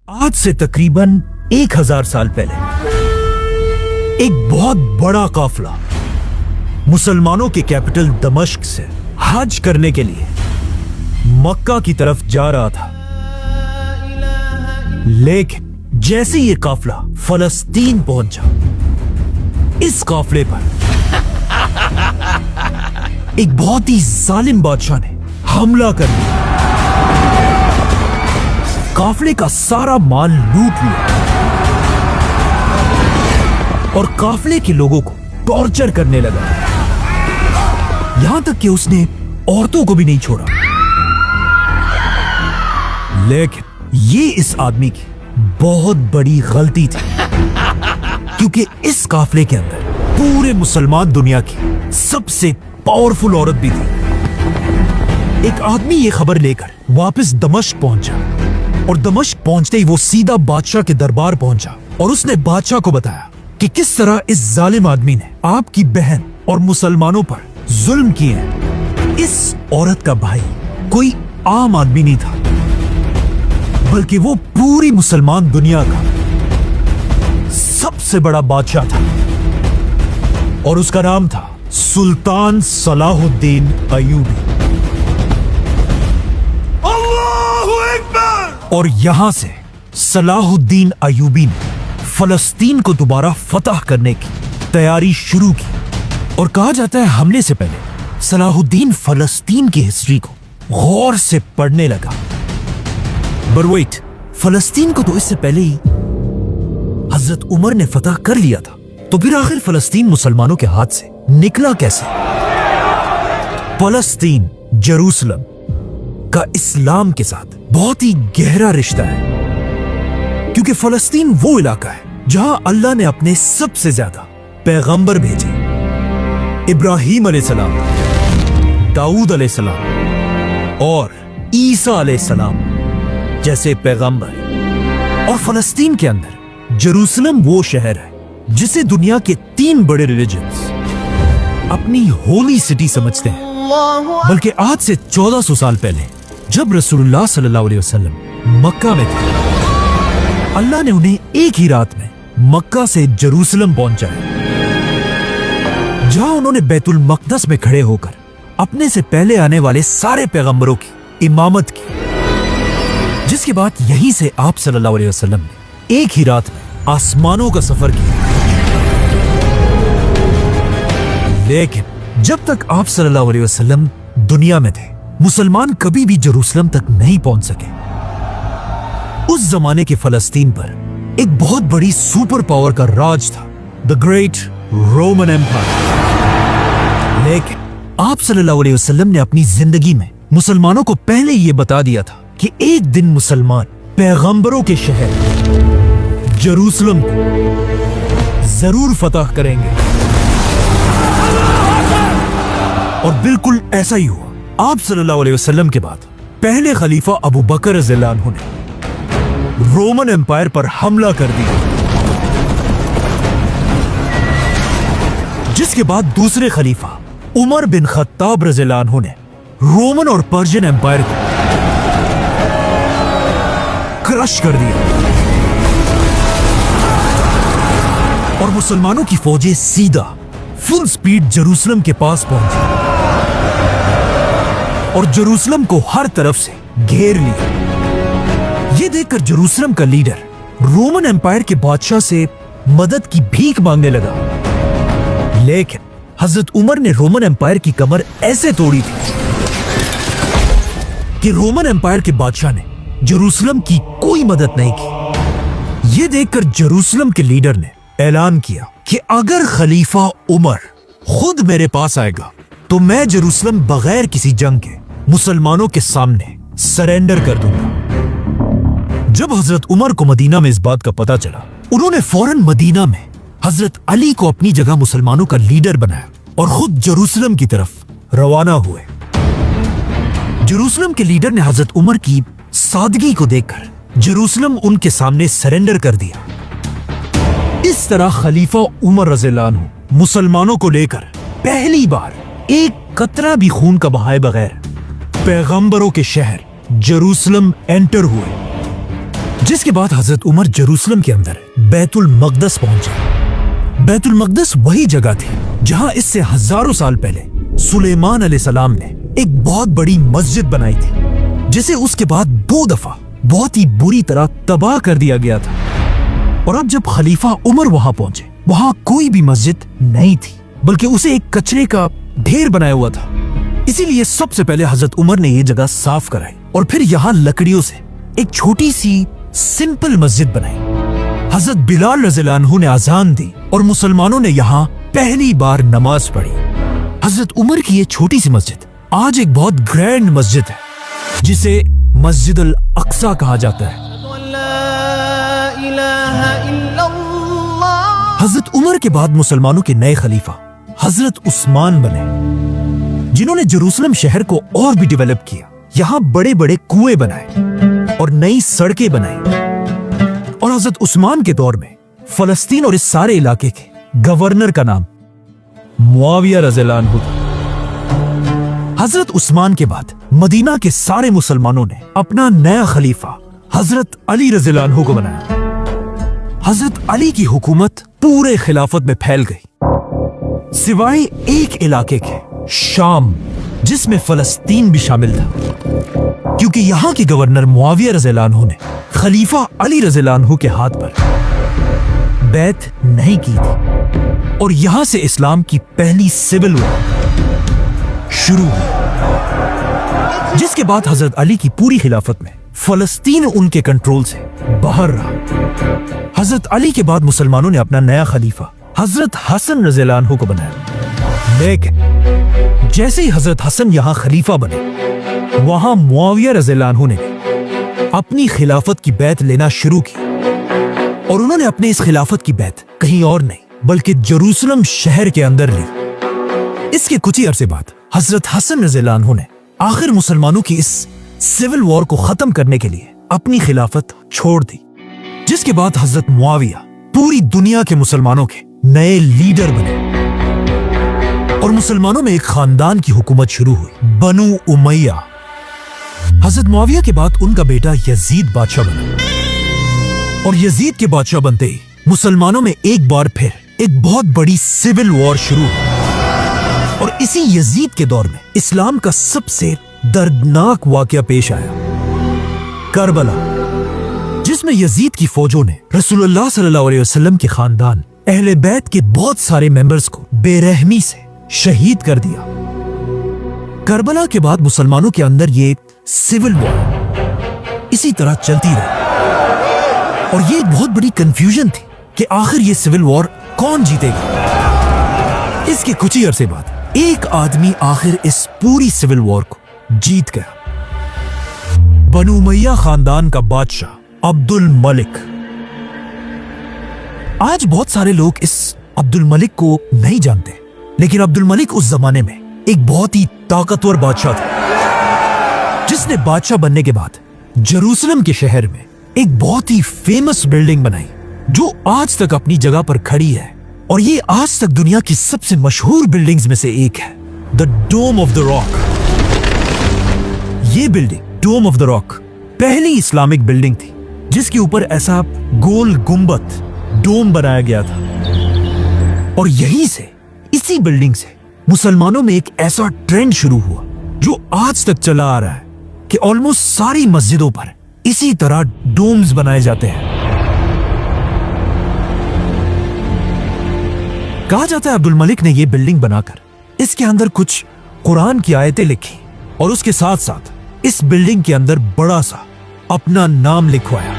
आज से तकरीबन 1000 साल पहले एक बहुत बड़ा काफिला मुसलमानों के कैपिटल दमिश्क से हज करने के लिए मक्का की तरफ जा रहा था। लेकिन जैसे ये काफिला फलस्तीन पहुंचा, इस काफिले पर एक बहुत ही जालिम बादशाह ने हमला कर दिया, काफिले का सारा माल लूट लिया और काफिले के लोगों को टॉर्चर करने लगा, यहां तक कि उसने औरतों को भी नहीं छोड़ा। लेकिन ये इस आदमी की बहुत बड़ी गलती थी, क्योंकि इस काफिले के अंदर पूरे मुसलमान दुनिया की सबसे पावरफुल औरत भी थी। एक आदमी ये खबर लेकर वापस दमिश्क पहुंचा और दमिश्क पहुंचते ही वो सीधा बादशाह के दरबार पहुंचा और उसने बादशाह को बताया कि किस तरह इस जालिम आदमी ने आपकी बहन और मुसलमानों पर जुल्म किए हैं। इस औरत का भाई कोई आम आदमी नहीं था, बल्कि वो पूरी मुसलमान दुनिया का सबसे बड़ा बादशाह था और उसका नाम था सुल्तान सलाहुद्दीन अय्यूबी। अल्लाहु अकबर! और यहां से सलाहुद्दीन अय्यूबी ने फलस्तीन को दोबारा फतह करने की तैयारी शुरू की। और कहा जाता है हमले से पहले सलाहुद्दीन फलस्तीन की हिस्ट्री को गौर से पढ़ने लगा। पर वेट, फलस्तीन को तो इससे पहले ही हजरत उमर ने फतह कर लिया था, तो फिर आखिर फलस्तीन मुसलमानों के हाथ से निकला कैसे? फलस्तीन जेरूसलम का इस्लाम के साथ बहुत ही गहरा रिश्ता है, क्योंकि फलस्तीन वो इलाका है जहां अल्लाह ने अपने सबसे ज्यादा पैगंबर भेजे। इब्राहिम अलैहिस्सलाम, दाऊद अलैहिस्सलाम और ईसा अलैहिस्सलाम जैसे पैगंबर। और फलस्तीन के अंदर जेरूसलम वो शहर है जिसे दुनिया के 3 बड़े रिलीजन्स अपनी होली सिटी समझते हैं। बल्कि आज से 1400 साल पहले जब रसूलुल्लाह सल्लल्लाहु अलैहि वसल्लम मक्का में थे, अल्लाह ने उन्हें एक ही रात में मक्का से जेरूसलम पहुंचाया, जहां उन्होंने बैतुल मक़दस में खड़े होकर अपने से पहले आने वाले सारे पैगंबरों की इमामत की। जिसके बाद यहीं से आप सल्लल्लाहु अलैहि वसल्लम ने एक ही रात में आसमानों का सफर किया। लेकिन जब तक आप सल्लल्लाहु अलैहि वसल्लम दुनिया में थे, मुसलमान कभी भी जेरूसलम तक नहीं पहुंच सके। उस जमाने के फलस्तीन पर एक बहुत बड़ी सुपर पावर का राज था, द ग्रेट रोमन एम्पायर। लेकिन आप सल्लल्लाहु अलैहि वसल्लम ने अपनी जिंदगी में मुसलमानों को पहले यह बता दिया था कि एक दिन मुसलमान पैगंबरों के शहर जेरूसलम को जरूर फतह करेंगे। और बिल्कुल ऐसा ही हुआ। आप सल्लल्लाहु अलैहि वसल्लम के बाद पहले खलीफा अबू बकर रज़ियल्लाहु अन्हु ने रोमन एम्पायर पर हमला कर दिया, जिसके बाद दूसरे खलीफा उमर बिन खत्ताब रज़ियल्लाहु अन्हु ने रोमन और पर्शियन एम्पायर को क्रश कर दिया और मुसलमानों की फौजें सीधा फुल स्पीड जेरूसलम के पास पहुंची और जेरूसलम को हर तरफ से घेर लिया। यह देखकर जेरूसलम का लीडर रोमन एम्पायर के बादशाह से मदद की भीख मांगने लगा। लेकिन हजरत उमर ने रोमन एम्पायर की कमर ऐसे तोड़ी थी कि रोमन एम्पायर के बादशाह ने जेरूसलम की कोई मदद नहीं की। यह देखकर जेरूसलम के लीडर ने ऐलान किया कि अगर खलीफा उमर खुद मेरे पास आएगा तो मैं जेरूसलम बगैर किसी जंग के मुसलमानों के सामने सरेंडर कर दूंगा। जब हजरत उमर को मदीना में इस बात का पता चला, उन्होंने फौरन मदीना में हजरत अली को अपनी जगह मुसलमानों का लीडर बनाया और खुद जेरूसलम की तरफ रवाना हुए। जेरूसलम के लीडर ने हजरत उमर की सादगी को देखकर जेरूसलम उनके सामने सरेंडर कर दिया। इस तरह खलीफा उमर रज़ियल्लाहु अन्हु मुसलमानों को लेकर पहली बार एक कतरा भी खून का बहाए बगैर पैगंबरों के शहर जेरूसलम एंटर हुए। जिसके बाद हजरत उमर जेरूसलम के अंदर बैतुल मकदस पहुंचे। बैतुल मकदस वही जगह थी जहां इससे हजारों साल पहले सुलेमान अलैहिस्सलाम ने एक बहुत बड़ी मस्जिद बनाई थी, जिसे उसके बाद 2 दफा बहुत ही बुरी तरह तबाह कर दिया गया था। और अब जब खलीफा उमर वहां पहुंचे, वहां कोई भी मस्जिद नहीं थी, बल्कि उसे एक कचरे का ढेर बनाया हुआ था। इसीलिए सबसे पहले हजरत उमर ने ये जगह साफ कराई और फिर यहाँ लकड़ियों से एक छोटी सी सिंपल मस्जिद बनाई। हजरत बिलाल रज़ियल्लाहु अन्हु ने अजान दी और मुसलमानों ने यहाँ पहली बार नमाज पढ़ी। हजरत उमर की ये छोटी सी मस्जिद आज एक बहुत ग्रैंड मस्जिद है, जिसे मस्जिद अल अक्सा कहा जाता है। हजरत उमर के बाद मुसलमानों के नए खलीफा हजरत उस्मान बने, जिन्होंने जेरूसलम शहर को और भी डेवलप किया। यहाँ बड़े बड़े कुएं बनाए और नई सड़कें बनाई। और हजरत उस्मान के दौर में फलस्तीन और इस सारे इलाके के गवर्नर का नाम मुआविया रज़ियल्लाहु अन्हु था। हजरत उस्मान के बाद मदीना के सारे मुसलमानों ने अपना नया खलीफा हजरत अली रज़ियल्लाहु अन्हु को बनाया। हजरत अली की हुकूमत पूरे खिलाफत में फैल गई, सिवाय एक इलाके के, शाम, जिसमें फलस्तीन भी शामिल था, क्योंकि यहाँ के गवर्नर मुआविया रज़ियल्लाहु अन्हु ने खलीफा अली रज़ियल्लाहु अन्हु के हाथ पर बैत नहीं की थी। और यहां से इस्लाम की पहली सिविल वॉर शुरू हुई, जिसके बाद हजरत अली की पूरी खिलाफत में फलस्तीन उनके कंट्रोल से बाहर रहा। हजरत अली के बाद मुसलमानों ने अपना नया खलीफा हजरत हसन रज़ियल्लाहु अन्हु को बनाया। लेकिन जैसे ही हजरत हसन यहां खलीफा बने, वहां मुआविया रज़ियल्लाहु अन्हु ने अपनी खिलाफत की बैत लेना शुरू की। और उन्होंने अपने इस खिलाफत की बैत कहीं और नहीं बल्कि जेरूसलम शहर के अंदर ली। इसके कुछ ही अरसे बाद हजरत हसन रज़ियल्लाहु अन्हु ने आखिर मुसलमानों की इस सिविल वॉर को खत्म करने के लिए अपनी खिलाफत छोड़ दी, जिसके बाद हजरत मुआविया पूरी दुनिया के मुसलमानों के नए लीडर बने और मुसलमानों में एक खानदान की हुकूमत शुरू हुई, बनु उमैया। हजरत मुआविया के बाद उनका बेटा यजीद बादशाह बना और यजीद के बादशाह बनते ही मुसलमानों में एक बार फिर एक बहुत बड़ी सिविल वॉर शुरू हुई। और इसी यजीद के दौर में इस्लाम का सबसे दर्दनाक वाकया पेश आया, करबला, जिसमें यजीद की फौजों ने रसूलुल्लाह सल्लल्लाहु अलैहि वसल्लम के खानदान अहले बैत के बहुत सारे मेंबर्स को बेरहमी से शहीद कर दिया। करबला के बाद मुसलमानों के अंदर ये सिविल वॉर इसी तरह चलती रही और ये एक बहुत बड़ी कंफ्यूजन थी कि आखिर ये सिविल वॉर कौन जीतेगा। इसके कुछ ही अरसे बाद एक आदमी आखिर इस पूरी सिविल वॉर को जीत गया, बनु उमैया खानदान का बादशाह अब्दुल मलिक। आज बहुत सारे लोग इस अब्दुल मलिक को नहीं जानते, लेकिन अब्दुल मलिक उस जमाने में एक बहुत ही ताकतवर बादशाह था, जिसने बादशाह बनने के बाद जेरूसलम के शहर में एक बहुत ही फेमस बिल्डिंग बनाई, जो आज तक अपनी जगह पर खड़ी है। और ये आज तक दुनिया की सबसे मशहूर बिल्डिंग्स में से एक है, the dome of the rock. ये building, dome of the rock, पहली इस्लामिक बिल्डिंग थी जिसके ऊपर ऐसा गोल गुंबद डोम बनाया गया था। और यहीं से, इसी बिल्डिंग से मुसलमानों में एक ऐसा ट्रेंड शुरू हुआ जो आज तक चला आ रहा है कि ऑलमोस्ट सारी मस्जिदों पर इसी तरह डोम्स बनाए जाते हैं। कहा जाता है अब्दुल मलिक ने यह बिल्डिंग बनाकर इसके अंदर कुछ कुरान की आयतें लिखी और उसके साथ साथ इस बिल्डिंग के अंदर बड़ा सा अपना नाम लिखवाया,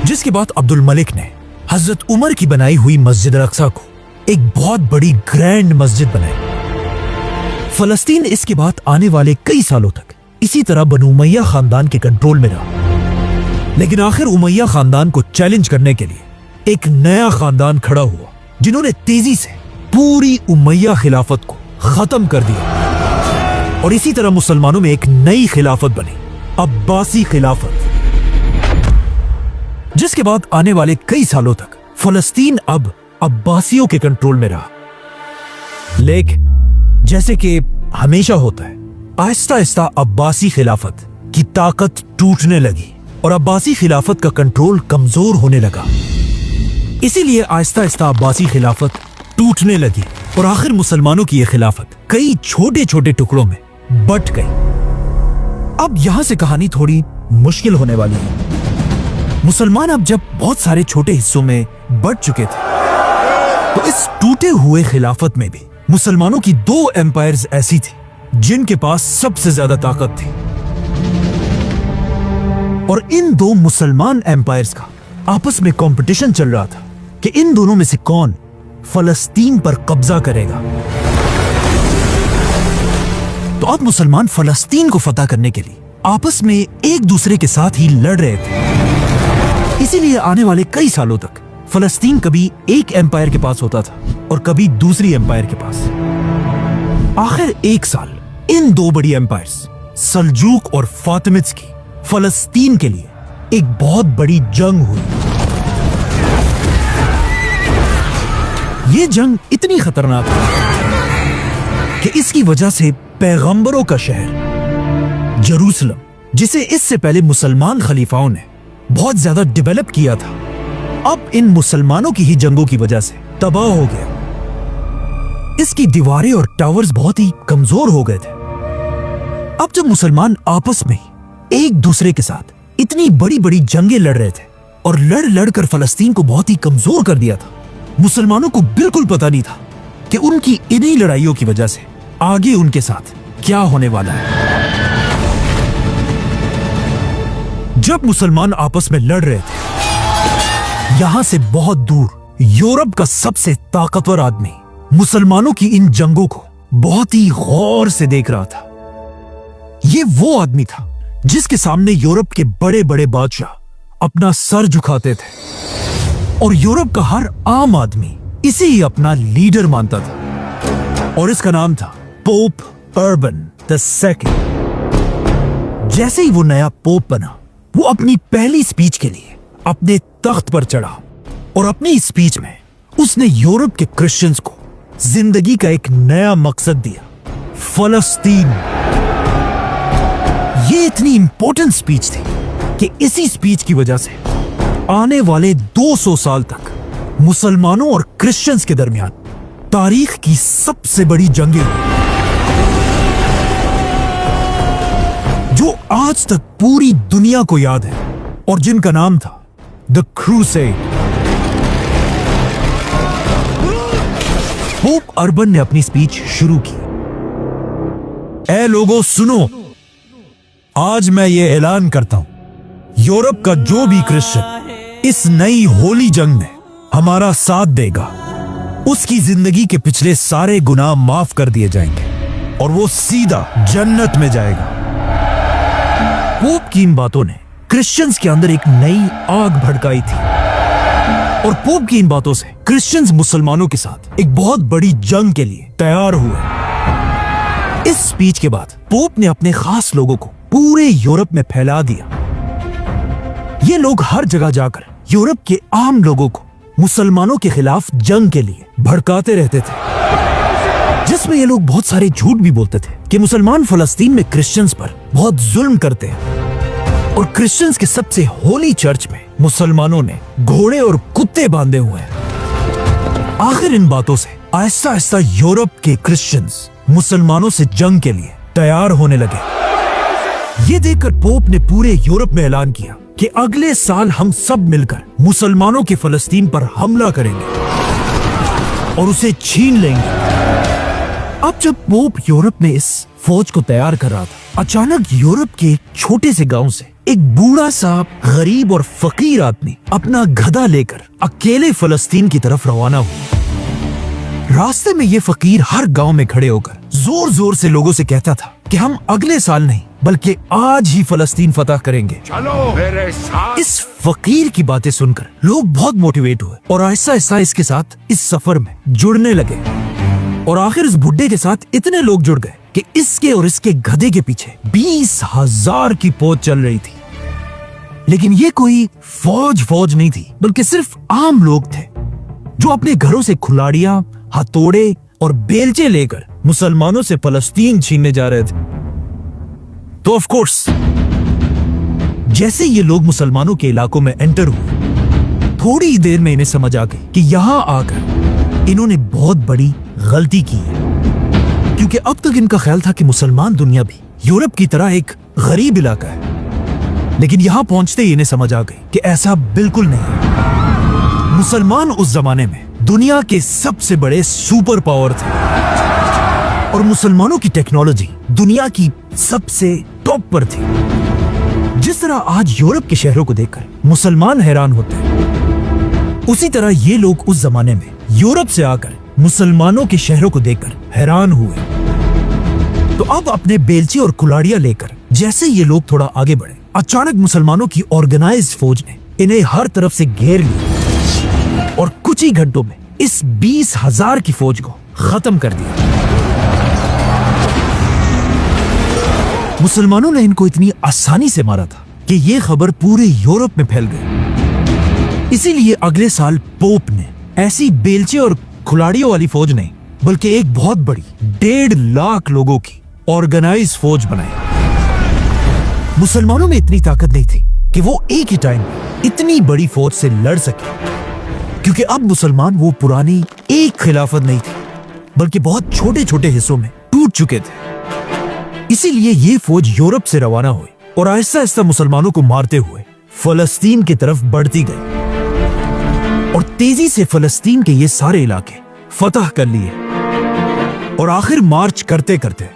जिसके बाद अब्दुल मलिक ने हजरत उमर की बनाई हुई मस्जिद अल-अक्सा को एक बहुत बड़ी ग्रैंड मस्जिद बनाई। फलस्तीन इसके बाद आने वाले कई सालों तक इसी तरह बनु उमैया खानदान के कंट्रोल में रहा, लेकिन आखिर उमैया खानदान को चैलेंज करने के लिए एक नया खानदान खड़ा हुआ, जिन्होंने तेजी से पूरी उमैया खिलाफत को खत्म कर दिया। और इसी तरह मुसलमानों में एक नई खिलाफत बनी, अब्बासी खिलाफत, जिसके बाद आने वाले कई सालों तक फलस्तीन अब अब्बासियों के कंट्रोल में रहा। लेकिन जैसे कि हमेशा होता है, आहिस्ता आहिस्ता अब्बासी खिलाफत की ताकत टूटने लगी और अब्बासी खिलाफत का कंट्रोल कमजोर होने लगा। इसीलिए आहिस्ता आहिस्ता अब्बासी खिलाफत टूटने लगी और आखिर मुसलमानों की यह खिलाफत कई छोटे छोटे टुकड़ों में बट गई। अब यहां से कहानी थोड़ी मुश्किल होने वाली है। मुसलमान अब जब बहुत सारे छोटे हिस्सों में बट चुके थे, तो इस टूटे हुए खिलाफत में भी मुसलमानों की दो एम्पायर्स ऐसी थी जिनके पास सबसे ज्यादा ताकत थी, और इन दो मुसलमान एम्पायर्स का आपस में कंपटीशन चल रहा था कि इन दोनों में से कौन फलस्तीन पर कब्जा करेगा। तो अब मुसलमान फलस्तीन को फतह करने के लिए आपस में एक दूसरे के साथ ही लड़ रहे थे। इसीलिए आने वाले कई सालों तक फलस्तीन कभी एक एम्पायर के पास होता था और कभी दूसरी एम्पायर के पास। आखिर एक साल इन दो बड़ी एम्पायर्स सल्जूक और फातिमिड्स की फलस्तीन के लिए एक बहुत बड़ी जंग हुई। ये जंग इतनी खतरनाक थी कि इसकी वजह से पैगंबरों का शहर जेरूसलम, जिसे इससे पहले मुसलमान खलीफाओं ने बहुत ज्यादा डेवलप किया था, अब इन मुसलमानों की ही जंगों की वजह से तबाह हो गया। इसकी दीवारें और टावर्स बहुत ही कमजोर हो गए थे। अब जब मुसलमान आपस में एक दूसरे के साथ इतनी बड़ी बड़ी जंगें लड़ रहे थे और लड़ लड़ कर फलस्तीन को बहुत ही कमजोर कर दिया था, मुसलमानों को बिल्कुल पता नहीं था कि उनकी इन्हीं लड़ाइयों की वजह से आगे उनके साथ क्या होने वाला है। जब मुसलमान आपस में लड़ रहे थे, यहां से बहुत दूर यूरोप का सबसे ताकतवर आदमी मुसलमानों की इन जंगों को बहुत ही गौर से देख रहा था। ये वो आदमी था जिसके सामने यूरोप के बड़े बड़े बादशाह अपना सर झुकाते थे और यूरोप का हर आम आदमी इसे ही अपना लीडर मानता था, और इसका नाम था पोप अर्बन II। जैसे ही वो नया पोप बना, वो अपनी पहली स्पीच के लिए अपने तख्त पर चढ़ा और अपनी स्पीच में उसने यूरोप के क्रिश्चियंस को जिंदगी का एक नया मकसद दिया, फलस्तीन। ये इतनी इंपॉर्टेंट स्पीच थी कि इसी स्पीच की वजह से आने वाले 200 साल तक मुसलमानों और क्रिश्चियंस के दरमियान तारीख की सबसे बड़ी जंगें हुई, जो आज तक पूरी दुनिया को याद है और जिनका नाम था द क्रूसेड। पोप अर्बन ने अपनी स्पीच शुरू की। ऐ लोगों सुनो, आज मैं ये ऐलान करता हूं, यूरोप का जो भी क्रिश्चियन इस नई होली जंग में हमारा साथ देगा, उसकी जिंदगी के पिछले सारे गुनाह माफ कर दिए जाएंगे और वो सीधा जन्नत में जाएगा। पोप की इन बातों ने क्रिश्चियंस के अंदर एक नई आग भड़काई थी, और पोप की इन बातों से क्रिश्चियंस मुसलमानों के साथ एक बहुत बड़ी जंग के लिए तैयार हुए। इस स्पीच के बाद पोप ने अपने खास लोगों को पूरे यूरोप में फैला दिया। ये लोग हर जगह जाकर यूरोप के आम लोगों को मुसलमानों के खिलाफ जंग के लिए भड़काते रहते थे, जिसमें ये लोग बहुत सारे झूठ भी बोलते थे कि मुसलमान फलस्तीन में क्रिश्चियंस पर बहुत जुल्म करते हैं, और क्रिश्चियंस के सबसे होली चर्च में मुसलमानों ने घोड़े और कुत्ते बांधे हुए हैं। आखिर इन बातों से आहिस्ता आहिस्ता यूरोप के क्रिश्चियंस मुसलमानों से जंग के लिए तैयार होने लगे। ये देखकर पोप ने पूरे यूरोप में ऐलान किया कि अगले साल हम सब मिलकर मुसलमानों के फलस्तीन पर हमला करेंगे और उसे छीन लेंगे। अब जब पोप यूरोप में इस फौज को तैयार कर रहा था, अचानक यूरोप के एक छोटे से गांव से एक बूढ़ा सा गरीब और फकीर आदमी अपना गधा लेकर अकेले फलस्तीन की तरफ रवाना हुआ। रास्ते में ये फकीर हर गांव में खड़े होकर जोर जोर से लोगों से कहता था कि हम अगले साल नहीं बल्कि आज ही फलस्तीन फतह करेंगे। चलो मेरे साथ। इस फकीर की बातें सुनकर लोग बहुत मोटिवेट हुए और आहिस्ता आहिस्ता इसके साथ इस सफर में जुड़ने लगे, और आखिर इस बुड्ढे के साथ इतने लोग जुड़ गए कि इसके और इसके गधे के पीछे 20,000 की फौज चल रही थी। लेकिन ये कोई फौज नहीं थी, बल्कि सिर्फ आम लोग थे जो अपने घरों से खुलाड़ियां, हथौड़े और बेलचे लेकर मुसलमानों से फलस्तीन छीनने जा रहे थे। तो ऑफ कोर्स जैसे ये लोग मुसलमानों के इलाकों में एंटर हुए, थोड़ी देर में इन्हें समझ आ गई कि यहाँ आकर इन्होंने बहुत बड़ी गलती की है, क्योंकि अब तक इनका ख्याल था कि मुसलमान दुनिया भी यूरोप की तरह एक गरीब इलाका है, लेकिन यहाँ पहुंचते ही इन्हें समझ आ गई कि ऐसा बिल्कुल नहीं है। मुसलमान उस जमाने में दुनिया के सबसे बड़े सुपर पावर थे और मुसलमानों की टेक्नोलॉजी दुनिया की सबसे टॉप पर थी। जिस तरह आज यूरोप के शहरों को देखकर मुसलमान हैरान होते हैं, उसी तरह ये लोग उस जमाने में यूरोप से आकर मुसलमानों के शहरों को देखकर हैरान हुए। तो अब अपने बेलचे और कुल्हाड़ियां लेकर जैसे ये लोग थोड़ा आगे बढ़े, अचानक मुसलमानों की ऑर्गेनाइज्ड फौज ने इन्हें हर तरफ से घेर लिया और कुछ ही घंटों में इस 20,000 की फौज को खत्म कर दिया। मुसलमानों ने इनको इतनी आसानी से मारा था कि ये खबर पूरे यूरोप में फैल गई। इसीलिए अगले साल पोप ने ऐसी बेलचे और कुल्हाड़ियों वाली फौज नहीं, बल्कि एक बहुत बड़ी 1.5 लाख लोगों की ऑर्गेनाइज फौज बनाई। मुसलमानों में इतनी ताकत नहीं थी कि वो एक ही टाइम इतनी बड़ी फौज से लड़ सके, क्योंकि अब मुसलमान वो पुरानी एक खिलाफत नहीं थी, बल्कि बहुत छोटे छोटे हिस्सों में टूट चुके थे। इसीलिए ये फौज यूरोप से रवाना हुई और आहिस्ता आहिस्ता मुसलमानों को मारते हुए फलस्तीन की तरफ बढ़ती गई और तेजी से फलस्तीन के ये सारे इलाके फतह कर लिए और आखिर मार्च करते करते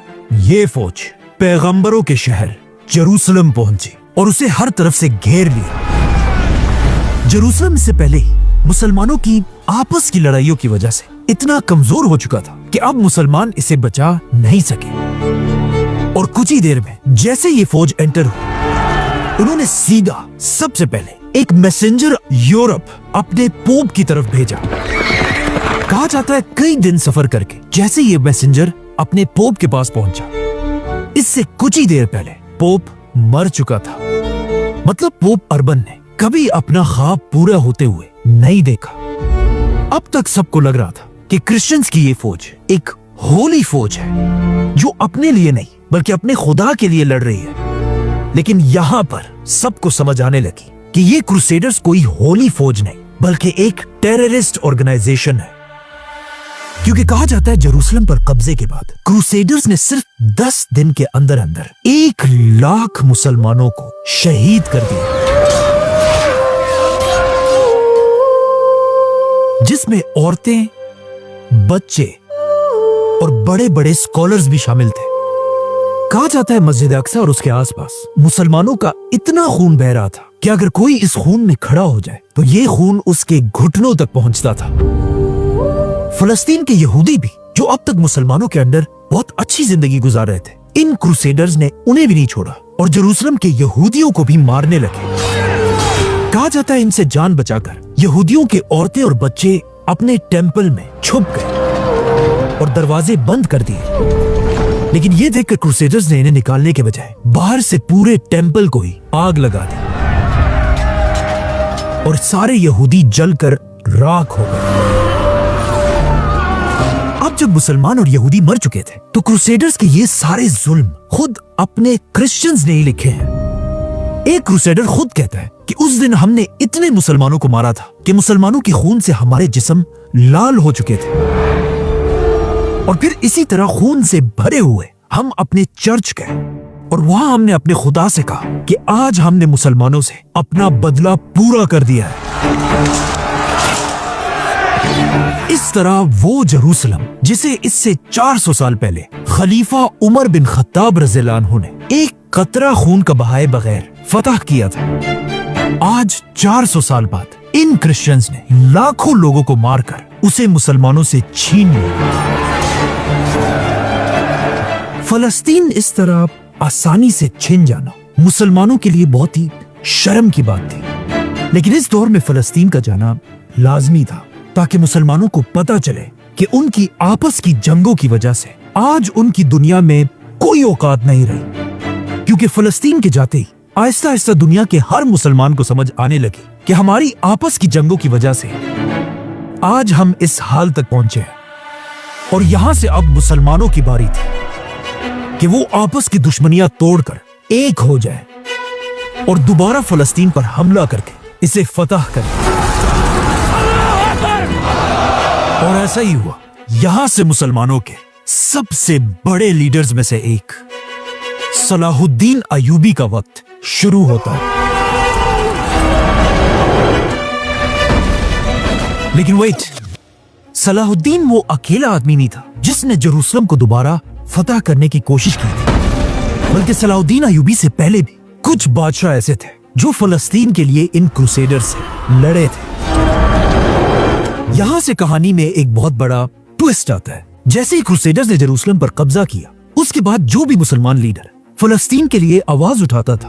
ये फौज पैगंबरों के शहर जेरूसलम पहुंची और उसे हर तरफ से घेर लिया। जेरूसलम इससे पहले ही मुसलमानों की आपस की लड़ाइयों की वजह से इतना कमजोर हो चुका था कि अब मुसलमान इसे बचा नहीं सके। और कुछ ही देर में जैसे ये फौज एंटर हुई, उन्होंने सीधा सबसे पहले एक मैसेंजर यूरोप अपने पोप की तरफ भेजा। कहा जाता है कई दिन सफर करके जैसे ये मैसेंजर अपने पोप के पास पहुंचा, इससे कुछ ही देर पहले पोप मर चुका था। मतलब पोप अर्बन ने कभी अपना ख्वाब पूरा होते हुए नहीं देखा। अब तक सबको लग रहा था कि क्रिश्चियंस की ये फौज एक होली फौज है जो अपने लिए नहीं बल्कि अपने खुदा के लिए लड़ रही है। लेकिन यहाँ पर सबको समझ आने लगी कि ये क्रूसेडर्स कोई होली फौज नहीं बल्कि एक टेररिस्ट ऑर्गेनाइजेशन है, क्योंकि कहा जाता है जेरूसलम पर कब्जे के बाद क्रूसेडर्स ने सिर्फ 10 दिन के अंदर अंदर 1 लाख मुसलमानों को शहीद कर दिया, जिसमें औरतें, बच्चे और बड़े बड़े स्कॉलर्स भी शामिल थे। कहा जाता है मस्जिद अक्सा और उसके आसपास मुसलमानों का इतना खून बह रहा था कि अगर कोई इस खून में खड़ा हो जाए तो ये खून उसके घुटनों तक पहुंचता था। फलस्तीन के यहूदी भी जो अब तक मुसलमानों के अंडर बहुत अच्छी जिंदगी गुजार रहे थे, इन क्रूसेडर्स ने उन्हें भी नहीं छोड़ा और जेरूसलम के यहूदियों को भी मारने लगे। कहा जाता है इनसे जान बचाकर यहूदियों के औरतें और बच्चे अपने टेंपल में छुप गए और दरवाजे बंद कर दिए। लेकिन ये देखकर क्रूसेडर्स ने इन्हें निकालने के बजाय बाहर से पूरे टेंपल को ही आग लगा दी और सारे यहूदी जलकर राख हो गए। अब जब मुसलमान और यहूदी मर चुके थे तो क्रूसेडर्स के ये सारे जुल्म खुद अपने क्रिश्चियंस ने ही लिखे हैं। एक क्रूसेडर खुद कहता है कि उस दिन हमने इतने मुसलमानों को मारा था कि मुसलमानों के खून से हमारे जिस्म लाल हो चुके थे, और फिर इसी तरह खून से भरे हुए हम अपने चर्च गए और वहां हमने अपने खुदा से कहा कि आज हमने मुसलमानों से अपना बदला पूरा कर दिया है। इस तरह वो जेरूसलम जिसे इससे 400 साल पहले खलीफा उमर बिन खत्ताब रज़ियल्लाहु अन्हु ने एक कतरा खून का बहाए बगैर फतह किया था, आज 400 साल बाद इन क्रिश्चियंस ने लाखों लोगों को मारकर उसे मुसलमानों से छीन लिया। फलस्तीन इस तरह आसानी से छिन जाना मुसलमानों के लिए बहुत ही शर्म की बात थी, लेकिन इस दौर में फलस्तीन का जाना लाजमी था ताकि मुसलमानों को पता चले कि उनकी आपस की जंगों की वजह से आज उनकी दुनिया में कोई औकात नहीं रही। क्योंकि फलस्तीन के जाते ही आहिस्ता आहिस्ता दुनिया के हर मुसलमान को समझ आने लगी कि हमारी आपस की जंगों की वजह से आज हम इस हाल तक पहुंचे हैं, और यहां से अब मुसलमानों की बारी थी कि वो आपस की दुश्मनियां तोड़कर एक हो जाए और दोबारा फलस्तीन पर हमला करके इसे फतह करे। और ऐसा ही हुआ। यहां से मुसलमानों के सबसे बड़े लीडर्स में से एक सलाहुद्दीन अयूबी का वक्त शुरू होता है। लेकिन वेट, सलाहुद्दीन वो अकेला आदमी नहीं था जिसने जेरूसलम को दोबारा फतह करने की कोशिश की थी, बल्कि सलाहुद्दीन अयूबी से पहले भी कुछ बादशाह ऐसे थे जो फलस्तीन के लिए इन क्रूसेडर से लड़े थे। यहां से कहानी में एक बहुत बड़ा ट्विस्ट आता है। जैसे ही क्रूसेडर्स ने जेरूसलम पर कब्जा किया, उसके बाद जो भी मुसलमान लीडर फलस्तीन के लिए आवाज उठाता था,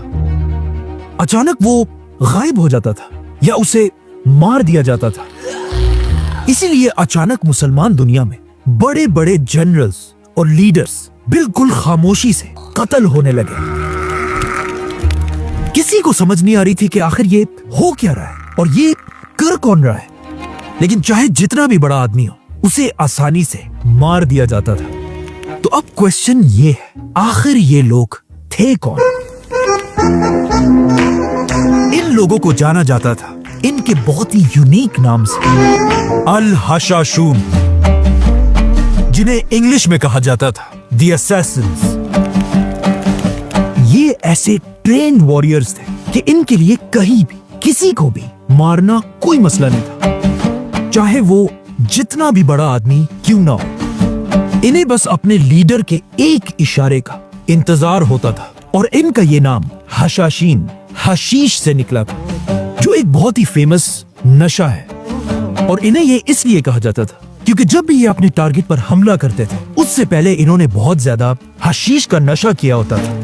अचानक वो गायब हो जाता था या उसे मार दिया जाता था। इसीलिए अचानक मुसलमान दुनिया में बड़े बड़े जनरल्स और लीडर्स बिल्कुल खामोशी से कत्ल होने लगे। किसी को समझ नहीं आ रही थी कि आखिर ये हो क्या रहा है और ये कर कौन रहा है। लेकिन चाहे जितना भी बड़ा आदमी हो, उसे आसानी से मार दिया जाता था। तो अब क्वेश्चन ये है, आखिर ये लोग थे कौन? इन लोगों को जाना जाता था इनके बहुत ही यूनिक नाम से, अल हशाशून, जिन्हें इंग्लिश में कहा जाता था द असैसिन्स। ये ऐसे ट्रेन्ड वॉरियर्स थे कि इनके लिए कहीं भी किसी को भी मारना कोई मसला नहीं था, चाहे वो जितना भी बड़ा आदमी क्यों ना हो। इन्हें बस अपने लीडर के एक इशारे का इंतजार होता था। और इनका ये नाम हशाशीन, हशीश से निकला था, जो एक बहुत ही फेमस नशा है। और इन्हें ये इसलिए कहा जाता था क्योंकि जब भी ये अपने टारगेट पर हमला करते थे, उससे पहले इन्होंने बहुत ज्यादा हशीश का नशा किया होता था।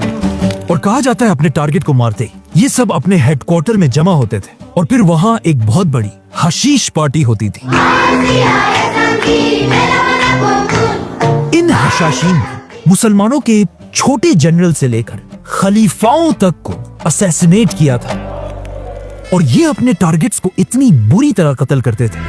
और कहा जाता है अपने टारगेट को मारते ही ये सब अपने हेडक्वार्टर में जमा होते थे और फिर वहां एक बहुत बड़ी हशीश पार्टी होती थी। इन हशाशीन मुसलमानों के छोटे जनरल से लेकर खलीफाओं तक को असैसिनेट किया था। और ये अपने टारगेट्स को इतनी बुरी तरह कत्ल करते थे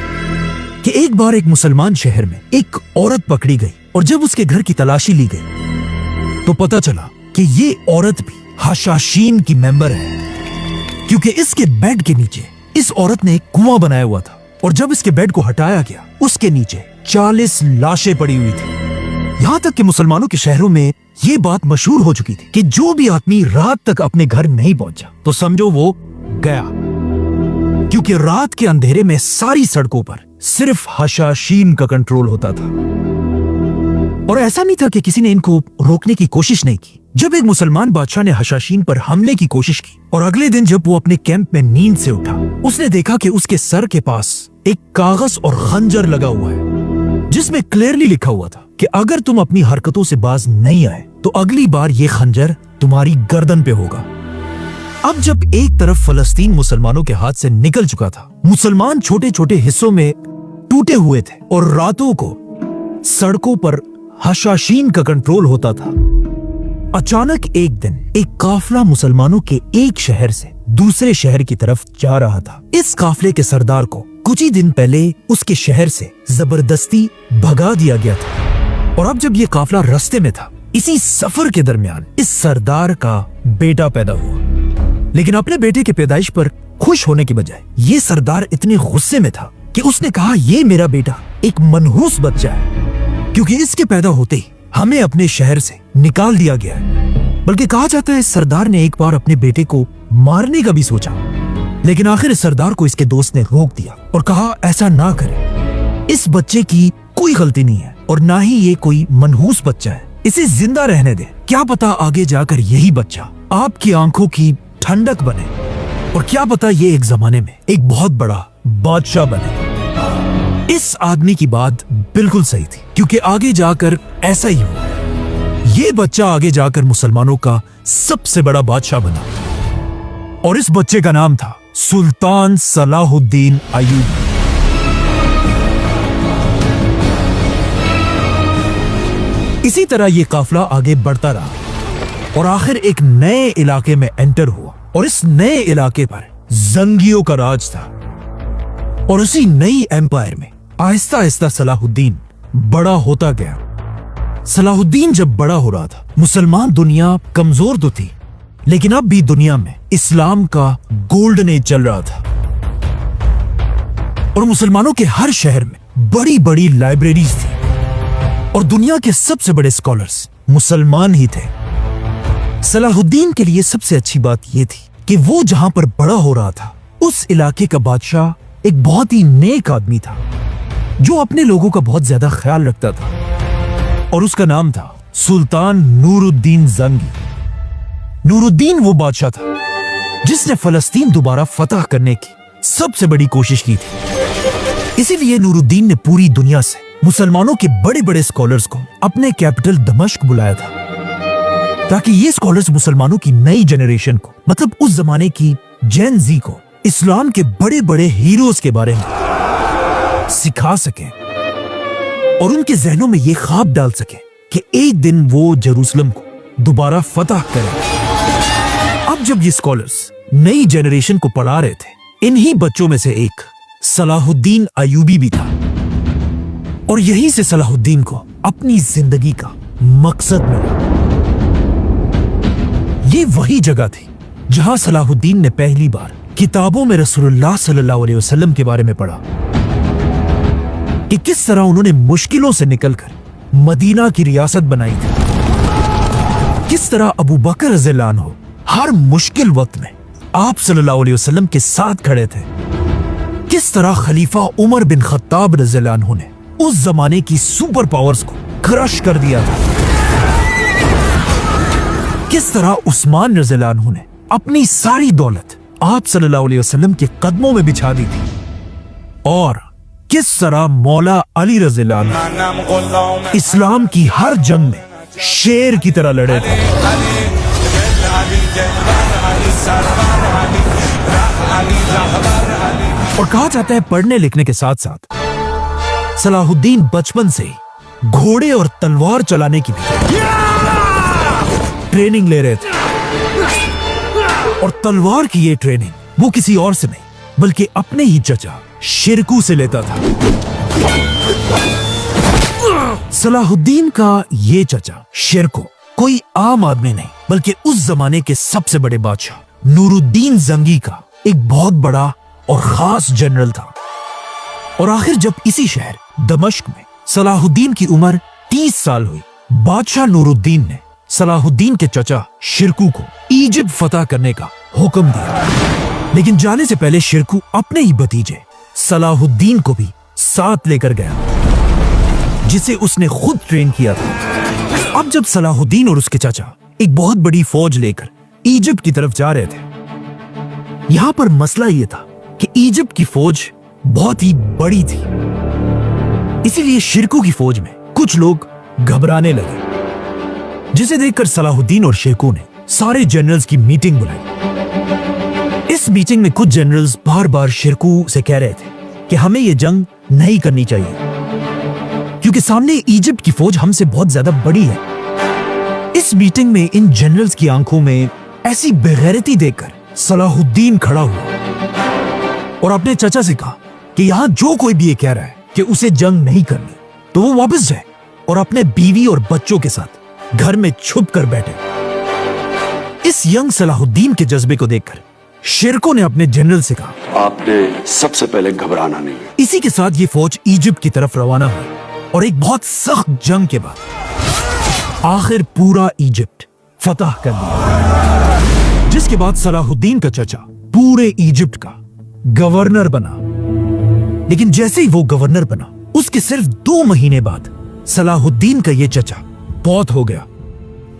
कि एक बार एक मुसलमान शहर में एक औरत पकड़ी गई और जब उसके घर की तलाशी ली गई तो पता चला कि ये औरत भी हशाशीन की मेंबर है, क्योंकि इसके बेड के नीचे इस औरत ने एक कुआं बनाया हुआ था और जब इसके बेड को हटाया गया, उसके नीचे 40 लाशें पड़ी हुई थी। यहां तक कि मुसलमानों के शहरों में ये बात मशहूर हो चुकी थी कि जो भी आदमी रात तक अपने घर नहीं पहुंचा तो समझो वो गया, क्योंकि रात के अंधेरे में सारी सड़कों पर सिर्फ हशाशीन का कंट्रोल होता था। और ऐसा नहीं था कि किसी ने इनको रोकने की कोशिश नहीं की। जब एक मुसलमान बादशाह ने हशाशीन पर हमले की कोशिश की और अगले दिन जब वो अपने कैंप में नींद से उठा, उसने देखा कि उसके सर के पास एक कागज और खंजर लगा हुआ है, जिसमें क्लियरली लिखा हुआ था कि अगर तुम अपनी हरकतों से बाज नहीं आए तो अगली बार ये खंजर तुम्हारी गर्दन पे होगा। अब जब एक तरफ फलस्तीन मुसलमानों के हाथ से निकल चुका था, मुसलमान छोटे छोटे हिस्सों में टूटे हुए थे और रातों को सड़कों पर हशाशीन का कंट्रोल होता था। अचानक एक दिन एक काफला मुसलमानों के एक शहर से दूसरे शहर की तरफ जा रहा था। इस काफले के सरदार को कुछ ही दिन पहले उसके शहर से जबरदस्ती भगा दिया गया था। और अब जब ये काफला रास्ते में था, इसी सफर के दरमियान इस सरदार का बेटा पैदा हुआ। लेकिन अपने बेटे के पैदाइश पर खुश होने के बजाय ये सरदार इतने गुस्से में था कि उसने कहा, ये मेरा बेटा एक मनहूस बच्चा है, क्योंकि इसके पैदा होते ही हमें अपने शहर से निकाल दिया गया है। बल्कि कहा जाता है सरदार ने एक बार अपने बेटे को मारने का भी सोचा, लेकिन आखिर इस सरदार को इसके दोस्त ने रोक दिया और कहा, ऐसा ना करे, इस बच्चे की कोई गलती नहीं है और ना ही ये कोई मनहूस बच्चा है, इसे जिंदा रहने दे। क्या पता आगे जाकर यही बच्चा आपकी आंखों की ठंडक बने और क्या पता ये एक जमाने में एक बहुत बड़ा बादशाह बने। इस आदमी की बात बिल्कुल सही थी, क्योंकि आगे जाकर ऐसा ही हुआ। ये बच्चा आगे जाकर मुसलमानों का सबसे बड़ा बादशाह बना और इस बच्चे का नाम था सुल्तान सलाहुद्दीन अयूबी। इसी तरह ये काफिला आगे बढ़ता रहा और आखिर एक नए इलाके में एंटर हुआ और इस नए इलाके पर जंगियों का राज था। और उसी नई एम्पायर में आहिस्ता आहिस्ता सलाहुद्दीन बड़ा होता गया। सलाहुद्दीन जब बड़ा हो रहा था, मुसलमान दुनिया कमजोर तो थी, लेकिन अब भी दुनिया में इस्लाम का गोल्डन एज चल रहा था और मुसलमानों के हर शहर में बड़ी बड़ी लाइब्रेरीज थी और दुनिया के सबसे बड़े स्कॉलर्स मुसलमान ही थे। सलाहुद्दीन के लिए सबसे अच्छी बात यह थी कि वो जहां पर बड़ा हो रहा था उस इलाके का बादशाह एक बहुत ही नेक आदमी था जो अपने लोगों का बहुत ज्यादा ख्याल रखता था और उसका नाम था सुल्तान नूरुद्दीन जंगी। नूरुद्दीन वो बादशाह था जिसने फलस्तीन दोबारा फतह करने की सबसे बड़ी कोशिश की थी। इसीलिए नूरुद्दीन ने पूरी दुनिया से मुसलमानों के बड़े बड़े स्कॉलर्स को अपने कैपिटल दमिश्क बुलाया था ताकि ये स्कॉलर्स मुसलमानों की नई जनरेशन को, मतलब उस जमाने की जेन जी को, इस्लाम के बड़े बड़े हीरोज के बारे में सिखा सकें और उनके जहनों में ये ख्वाब डाल सकें कि एक दिन वो जेरूसलम को दोबारा फतह करें। अब जब ये स्कॉलर्स नई जनरेशन को पढ़ा रहे थे, इन्हीं बच्चों में से एक सलाहुद्दीन अयूबी भी था और यहीं से सलाहुद्दीन को अपनी जिंदगी का मकसद मिला। ये वही जगह थी जहां सलाहुद्दीन ने पहली बार किताबों में रसूलुल्लाह सल्लल्लाहु अलैहि वसल्लम के बारे में पढ़ा कि किस तरह उन्होंने मुश्किलों से निकलकर मदीना की रियासत बनाई थी, किस तरह अबू बकर रज़ियल्लाहु अन्हु हर मुश्किल वक्त में आप सल्लल्लाहु अलैहि वसल्लम के साथ खड़े थे, किस तरह खलीफा उमर बिन खत्ताब रज़ियल्लाहु अन्हु ने उस जमाने की सुपर पावर्स को क्रश कर दिया था, किस तरह उस्मान रज़ियल्लाहु अन्हु ने अपनी सारी दौलत आप सल्लल्लाहु अलैहि वसल्लम के कदमों में बिछा दी थी और किस तरह मौला अली रज़ियल्लाहु अन्हु इस्लाम की हर जंग में शेर की तरह लड़े थे। और कहा जाता है पढ़ने लिखने के साथ साथ सलाहुद्दीन बचपन से ही घोड़े और तलवार चलाने की भी ट्रेनिंग ले रहे थे और तलवार की ये ट्रेनिंग वो किसी और से नहीं बल्कि अपने ही चचा शिरकू से लेता था। सलाहुद्दीन का ये चचा शिरकू कोई आम आदमी नहीं बल्कि उस जमाने के सबसे बड़े बादशाह नूरुद्दीन जंगी का एक बहुत बड़ा और खास जनरल था। और आखिर जब इसी शहर दमिश्क में सलाहुद्दीन की उम्र 30 साल हुई, बादशाह नूरुद्दीन ने सलाहुद्दीन के चचा शिरकू को इजिप्ट फतह करने का हुक्म दिया। लेकिन जाने से पहले शिरकू अपने ही भतीजे सलाहुद्दीन को भी साथ लेकर गया जिसे उसने खुद ट्रेन किया था। अब जब सलाहुद्दीन और उसके चाचा एक बहुत बड़ी फौज लेकर इजिप्ट की तरफ जा रहे थे, यहां पर मसला यह था कि इजिप्ट की फौज बहुत ही बड़ी थी, इसीलिए शिरकू की फौज में कुछ लोग घबराने लगे, जिसे देखकर सलाहुद्दीन और शिरकू ने सारे जनरल्स की मीटिंग बुलाई। इस मीटिंग में कुछ जनरल्स बार बार शिरकू से कह रहे थे कि हमें यह जंग नहीं करनी चाहिए क्योंकि सामने इजिप्ट की फौज हमसे बहुत ज्यादा बड़ी है। इस मीटिंग में इन जनरल्स की आंखों में ऐसी बेगैरती देखकर सलाहुद्दीन खड़ा हुआ और अपने चाचा से कहा कि यहां जो कोई भी ये कह रहा है कि उसे जंग नहीं करनी तो वो वापस जाए और अपने बीवी और बच्चों के साथ घर में छुप कर बैठे। इस यंग सलाहुद्दीन के जज्बे को देखकर शिरकू ने अपने जनरल से कहा, आपने सबसे पहले घबराना नहीं है। इसी के साथ ये फौज इजिप्ट की तरफ रवाना हुई और एक बहुत सख्त जंग के बाद आखिर पूरा इजिप्ट फतह कर लिया, जिसके बाद सलाहुद्दीन का चचा पूरे इजिप्ट का गवर्नर बना। लेकिन जैसे ही वो गवर्नर बना उसके सिर्फ 2 महीने बाद सलाहुद्दीन का ये चचा फौत हो गया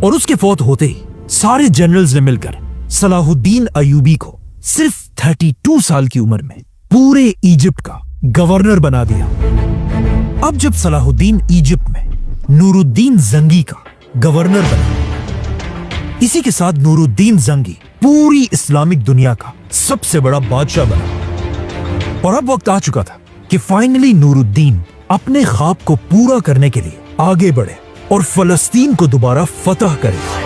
और उसके फौत होते ही सारे जनरल्स ने मिलकर सलाहुद्दीन अयूबी को सिर्फ 32 साल की उम्र में पूरे इजिप्ट का गवर्नर बना दिया। अब जब सलाहुद्दीन इजिप्ट में नूरुद्दीन जंगी का गवर्नर बना, इसी के साथ नूरुद्दीन जंगी पूरी इस्लामिक दुनिया का सबसे बड़ा बादशाह बना। और अब वक्त आ चुका था कि फाइनली नूरुद्दीन अपने ख्वाब को पूरा करने के लिए आगे बढ़े और फलस्तीन को दोबारा फतह करे।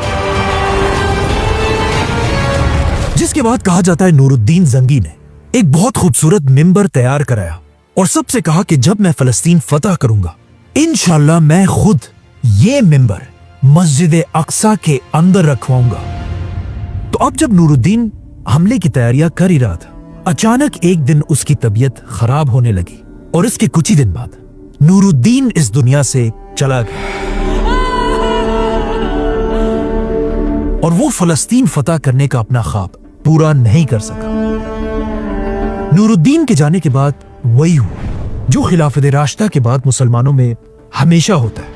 जिसके बाद कहा जाता है नूरुद्दीन जंगी ने एक बहुत खूबसूरत मिंबर तैयार कराया और सबसे कहा कि जब मैं फलस्तीन फतह करूंगा इंशाअल्लाह मैं खुद ये मिंबर मस्जिद अक्सा के अंदर रखवाऊंगा। तो अब जब नूरुद्दीन हमले की तैयारियां कर ही रहा था, अचानक एक दिन उसकी तबीयत खराब होने लगी और इसके कुछ ही दिन बाद नूरुद्दीन इस दुनिया से चला गया और वो फलस्तीन फतह करने का अपना ख्वाब पूरा नहीं कर सका। नूरुद्दीन के जाने के बाद वही हुआ जो खिलाफत राशिदा के बाद मुसलमानों में हमेशा होता है।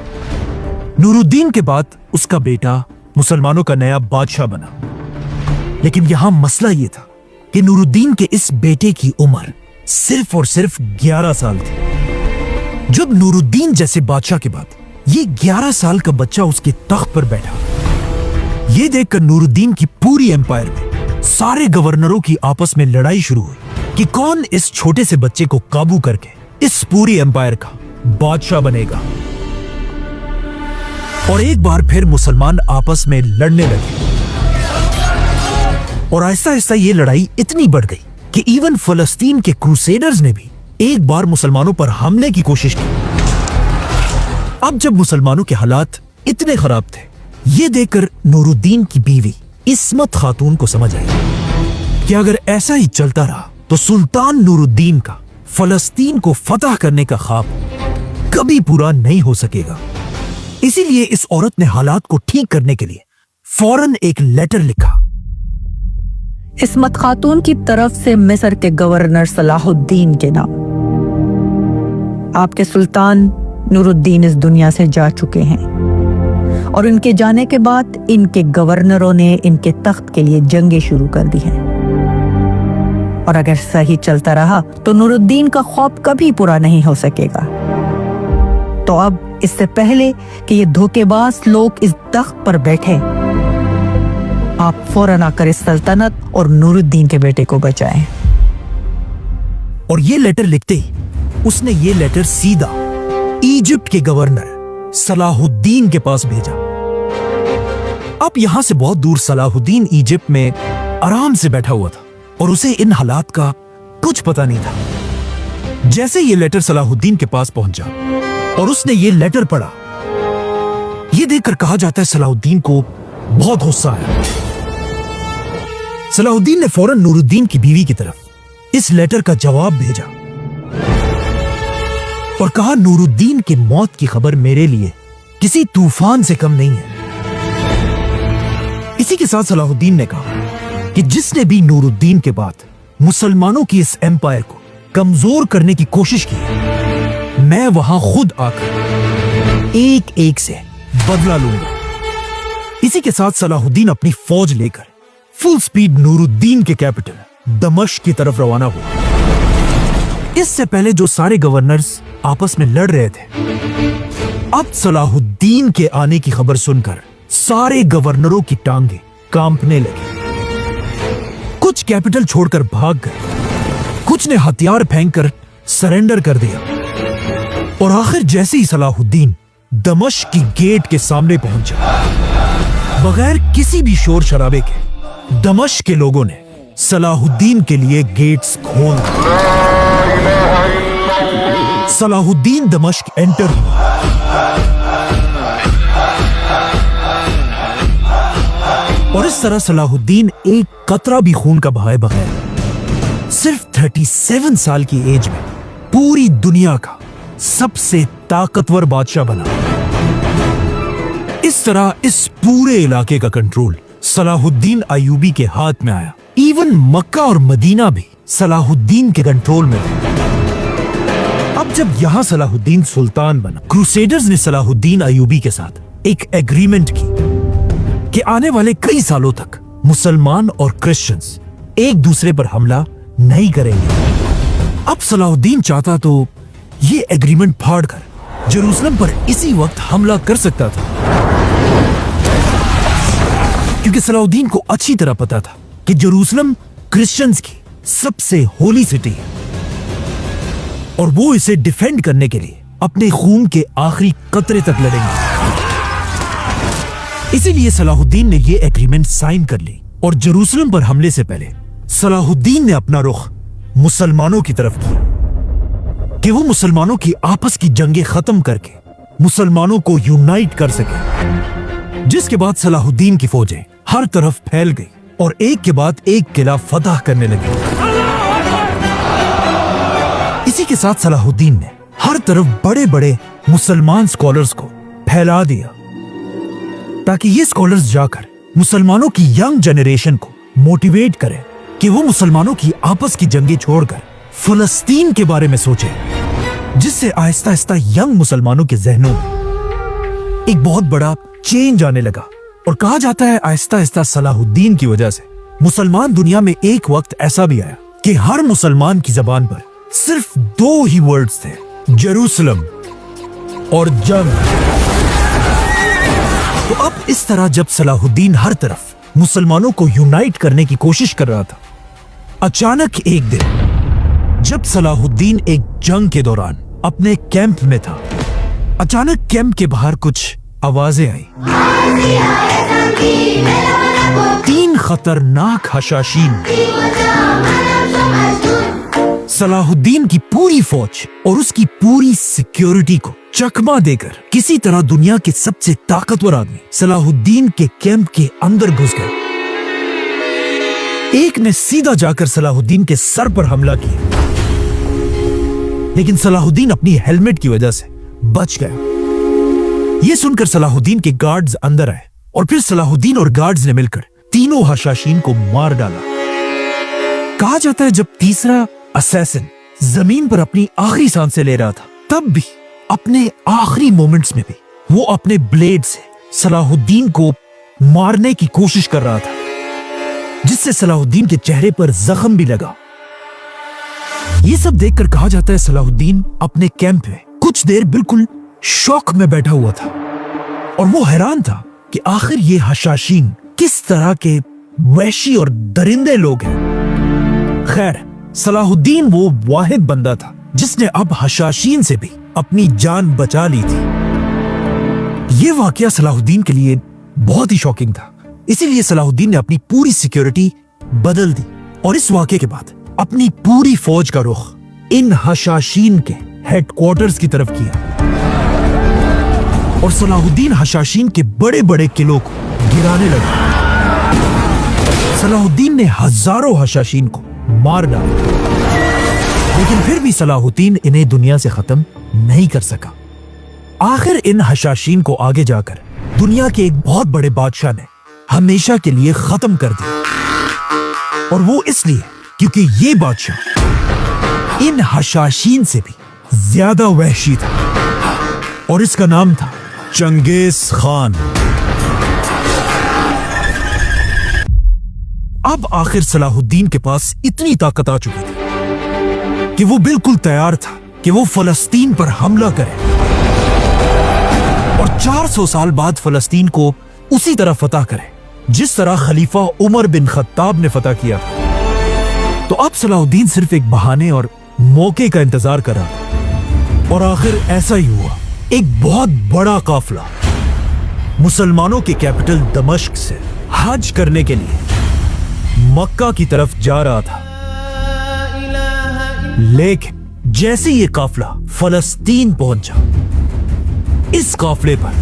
नूरुद्दीन के बाद उसका बेटा मुसलमानों का नया बादशाह बना, लेकिन यहां मसला यह था कि नूरुद्दीन के इस बेटे की उम्र सिर्फ और सिर्फ 11 साल थी। जब नूरुद्दीन जैसे बादशाह के बाद ये 11 साल का बच्चा उसके तख्त पर बैठा, ये देखकर नूरुद्दीन की पूरी एम्पायर में सारे गवर्नरों की आपस में लड़ाई शुरू हुई कि कौन इस छोटे से बच्चे को काबू करके इस पूरी एम्पायर का बादशाह बनेगा। और एक बार फिर मुसलमान आपस में लड़ने लगे और आहिस्ता आहिस्ता ये लड़ाई इतनी बढ़ गई कि इवन फलस्तीन के क्रूसेडर्स ने भी एक बार मुसलमानों पर हमले की कोशिश की। अब जब मुसलमानों के हालात इतने खराब थे, ये देखकर नूरुद्दीन की बीवी इस्मत खातून को समझ आई कि अगर ऐसा ही चलता रहा तो सुल्तान नूरुद्दीन का फलस्तीन को फतह करने का ख्वाब कभी पूरा नहीं हो सकेगा। इसीलिए इस औरत ने हालात को ठीक करने के लिए फौरन एक लेटर लिखा। इस्मत खातून की तरफ से मिस्र के गवर्नर सलाहुद्दीन के नाम, आपके सुल्तान नूरुद्दीन इस दुनिया से जा चुके हैं और इनके जाने के बाद इनके गवर्नरों ने इनके तख्त के लिए जंगें शुरू कर दी हैं और अगर सही चलता रहा तो नूरुद्दीन का ख्वाब कभी पूरा नहीं हो सकेगा। तो अब इससे पहले कि ये धोखेबाज लोग इस तख्त पर बैठे, आप फौरन आकर इस सल्तनत और नूरुद्दीन के बेटे को बचाएं। और ये लेटर लिखते ही उसने ये लेटर सीधा इजिप्ट के गवर्नर सलाहुद्दीन के पास भेजा। अब यहां से बहुत दूर सलाहुद्दीन इजिप्ट में आराम से बैठा हुआ था और उसे इन हालात का कुछ पता नहीं था। जैसे ये लेटर सलाहुद्दीन के पास पहुंचा और उसने ये लेटर पढ़ा, ये देखकर कहा जाता है सलाहुद्दीन को बहुत गुस्सा आया। सलाहुद्दीन ने फौरन नूरुद्दीन की बीवी की तरफ इस लेटर का जवाब भेजा और कहा, नूरुद्दीन की मौत की खबर मेरे लिए किसी तूफान से कम नहीं है। इसी के साथ सलाहुद्दीन ने कहा कि जिसने भी नूरुद्दीन के बाद मुसलमानों की इस एम्पायर को कमजोर करने की कोशिश की, मैं वहां खुद आकर एक एक से बदला लूंगा। इसी के साथ सलाहुद्दीन अपनी फौज लेकर फुल स्पीड नूरुद्दीन के कैपिटल दमश्क की तरफ रवाना हुआ। इससे पहले जो सारे गवर्नर्स आपस में लड़ रहे थे, अब सलाहुद्दीन के आने की खबर सुनकर सारे गवर्नरों की टांगे कांपने लगी। कुछ कैपिटल छोड़कर भाग गए, कुछ ने हथियार फेंककर सरेंडर कर दिया और आखिर जैसे ही सलाहुद्दीन दमश्क की गेट के सामने पहुंचा, बगैर किसी भी शोर शराबे के दमश्क के लोगों ने सलाहुद्दीन के लिए गेट्स खोल दिए। सलाहुद्दीन दमश्क एंटर हुआ और इस तरह सलाहुद्दीन एक कतरा भी खून का बहाए बगैर सिर्फ 37 साल की एज में पूरी दुनिया का सबसे ताकतवर बादशाह बना। इस तरह इस पूरे इलाके का कंट्रोल सलाहुद्दीन अयूबी के हाथ में आया। इवन मक्का और मदीना भी सलाहुद्दीन के कंट्रोल में थे। अब जब यहां सलाहुद्दीन सुल्तान बना, क्रूसेडर्स ने सलाहुद्दीन अयूबी के साथ एक एग्रीमेंट की कि आने वाले कई सालों तक मुसलमान और क्रिश्चियंस एक दूसरे पर हमला नहीं करेंगे। अब सलाहुद्दीन चाहता तो ये एग्रीमेंट फाड़कर जेरूसलम पर इसी वक्त हमला कर सकता था, क्योंकि सलाहुद्दीन को अच्छी तरह पता था कि जेरूसलम क्रिश्चियंस की सबसे होली सिटी है और वो इसे डिफेंड करने के लिए अपने खून के आखिरी कतरे तक लड़ेंगे। इसीलिए सलाहुद्दीन ने ये एग्रीमेंट साइन कर ली और जेरूसलम पर हमले से पहले सलाहुद्दीन ने अपना रुख मुसलमानों की तरफ किया कि वो मुसलमानों की आपस की जंगें खत्म करके मुसलमानों को यूनाइट कर सके। जिसके बाद सलाहुद्दीन की फौजें हर तरफ फैल गई और एक के बाद एक किला फतह करने लगे। इसी के साथ सलाहुद्दीन ने हर तरफ बड़े बड़े मुसलमान स्कॉलर्स को फैला दिया, ताकि ये स्कॉलर्स जाकर मुसलमानों की यंग जनरेशन को मोटिवेट करें कि वो मुसलमानों की आपस की जंगें छोड़कर फलस्तीन के बारे में सोचे, जिससे आहिस्ता आहिस्ता यंग मुसलमानों के जहनों में एक बहुत बड़ा चेंज आने लगा। और कहा जाता है आहिस्ता आहिस्ता सलाहुद्दीन की वजह से मुसलमान दुनिया में एक वक्त ऐसा भी आया कि हर मुसलमान की जबान पर सिर्फ दो ही वर्ड्स थे, जेरूसलम और जंग। तो अब इस तरह जब सलाहुद्दीन हर तरफ मुसलमानों को यूनाइट करने की कोशिश कर रहा था, अचानक एक दिन जब सलाहुद्दीन एक जंग के दौरान अपने कैंप में था, अचानक कैंप के बाहर कुछ आवाजें आई। 3 खतरनाक हशाशीन सलाहुद्दीन की पूरी फौज और उसकी पूरी सिक्योरिटी को चकमा देकर किसी तरह दुनिया के सबसे ताकतवर आदमी सलाहुद्दीन के कैंप के अंदर घुस गए। एक ने सीधा जाकर सलाहुद्दीन के सर पर हमला किया, लेकिन सलाहुद्दीन अपनी हेलमेट की वजह से बच गया। यह सुनकर सलाहुद्दीन के गार्ड्स अंदर आए और फिर सलाहुद्दीन और गार्ड्स ने मिलकर तीनों हशाशीन को मार डाला। कहा जाता है जब तीसरा असैसिन जमीन पर अपनी आखिरी सांसें ले रहा था, तब भी अपने आखिरी मोमेंट्स में भी वो अपने ब्लेड से सलाहुद्दीन को मारने की कोशिश कर रहा था, जिससे सलाहुद्दीन के चेहरे पर जख्म भी लगा। ये सब देखकर कहा जाता है सलाहुद्दीन अपने कैंप में कुछ देर बिल्कुल शौक में बैठा हुआ था और वो हैरान था कि आखिर ये हशाशीन किस तरह के वहशी और दरिंदे लोग हैं। खैर, सलाहुद्दीन वो वाहिद बंदा था जिसने अब हशाशीन से भी अपनी जान बचा ली थी। ये वाकया सलाहुद्दीन के लिए बहुत ही शॉकिंग था, इसीलिए सलाहुद्दीन ने अपनी पूरी सिक्योरिटी बदल दी और इस वाकये के बाद अपनी पूरी फौज का रुख इन हशाशीन के हेडक्वार्टर्स की तरफ किया और सलाहुद्दीन हशाशीन के बड़े बड़े किलों को गिराने लगा। सलाहुद्दीन ने हजारों हशाशीन को मार डाला, लेकिन फिर भी सलाहुद्दीन इन्हें दुनिया से खत्म नहीं कर सका। आखिर इन हशाशीन को आगे जाकर दुनिया के एक बहुत बड़े बादशाह ने हमेशा के लिए खत्म कर दिया, और वो इसलिए क्योंकि ये बादशाह इन हशाशीन से भी ज्यादा वहशी था और इसका नाम था चंगेज खान। अब आखिर सलाहुद्दीन के पास इतनी ताकत आ चुकी थी कि वो बिल्कुल तैयार था कि वो फलस्तीन पर हमला करे और 400 साल बाद फलस्तीन को उसी तरह फतह करे जिस तरह खलीफा उमर बिन खत्ताब ने फतह किया था। तो अब सलाहुद्दीन सिर्फ एक बहाने और मौके का इंतजार कर रहा था और आखिर ऐसा ही हुआ। एक बहुत बड़ा काफिला मुसलमानों के कैपिटल दमिश्क से हज करने के लिए मक्का की तरफ जा रहा था, लेकिन जैसे ये काफिला फलस्तीन पहुंचा, इस काफिले पर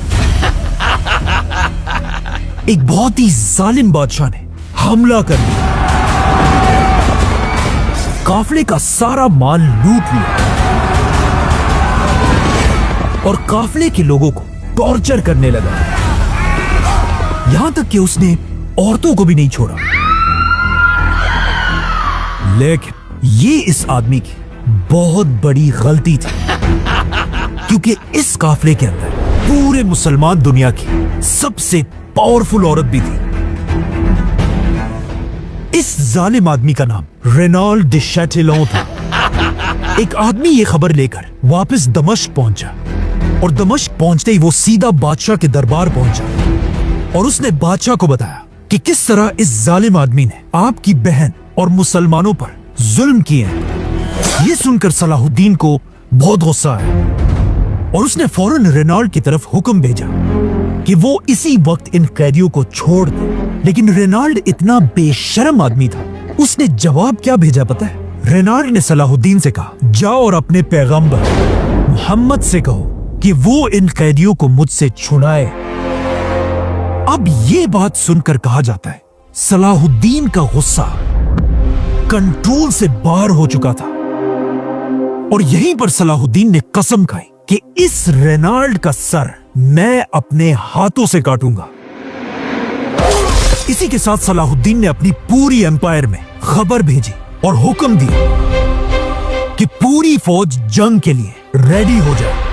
एक बहुत ही जालिम बादशाह ने हमला कर दिया, काफिले का सारा माल लूट लिया और काफिले के लोगों को टॉर्चर करने लगा, यहां तक कि उसने औरतों को भी नहीं छोड़ा। लेकिन ये इस आदमी की बहुत बड़ी गलती थी, क्योंकि इस काफिले के अंदर पूरे मुसलमान दुनिया की सबसे पावरफुल औरत भी थी। इस जालिम आदमी का नाम रेनॉल्ड de Chatillon था। एक आदमी ये खबर लेकर वापस दमिश्क पहुंचा और दमिश्क पहुंचते ही वो सीधा बादशाह के दरबार पहुंचा और उसने बादशाह को बताया कि किस तरह इस जालिम आदमी ने आपकी बहन और मुसलमानों पर जुल्म किए हैं। ये सुनकर सलाहुद्दीन को बहुत गुस्सा आया और उसने फौरन रेनॉल्ड की तरफ हुक्म भेजा कि वो इसी वक्त इन कैदियों को छोड़ दे। लेकिन रेनॉल्ड इतना बेशर्म आदमी था, उसने जवाब क्या भेजा पता है? रेनॉल्ड ने सलाहुद्दीन से कहा, जाओ और अपने पैगंबर मोहम्मद से कहो कि वो इन कैदियों को मुझसे छुड़ाए। अब ये बात सुनकर कहा जाता है सलाहुद्दीन का गुस्सा कंट्रोल से बाहर हो चुका था और यहीं पर सलाहुद्दीन ने कसम खाई कि इस रेनाल्ड का सर मैं अपने हाथों से काटूंगा। इसी के साथ सलाहुद्दीन ने अपनी पूरी एम्पायर में खबर भेजी और हुक्म दिया कि पूरी फौज जंग के लिए रेडी हो जाए।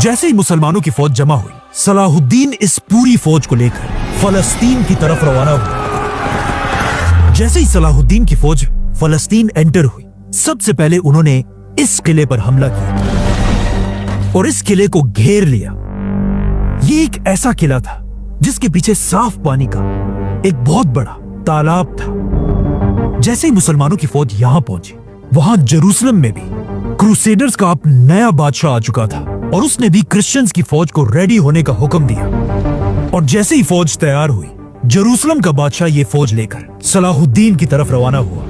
जैसे ही मुसलमानों की फौज जमा हुई, सलाहुद्दीन इस पूरी फौज को लेकर फलस्तीन की तरफ रवाना हुआ। जैसे ही सलाहुद्दीन की फौज फलस्तीन एंटर हुई, सबसे पहले उन्होंने इस किले पर हमला किया और इस किले को घेर लिया। ये एक ऐसा किला था जिसके पीछे साफ पानी का एक बहुत बड़ा तालाब था। जैसे ही मुसलमानों की फौज यहां पहुंची, वहां जेरूसलम में भी क्रूसेडर्स का अब नया बादशाह आ चुका था और उसने भी क्रिश्चियंस की फौज को रेडी होने का हुक्म दिया। और जैसे ही फौज तैयार हुई, जेरूसलम का बादशाह ये फौज लेकर सलाहुद्दीन की तरफ रवाना हुआ।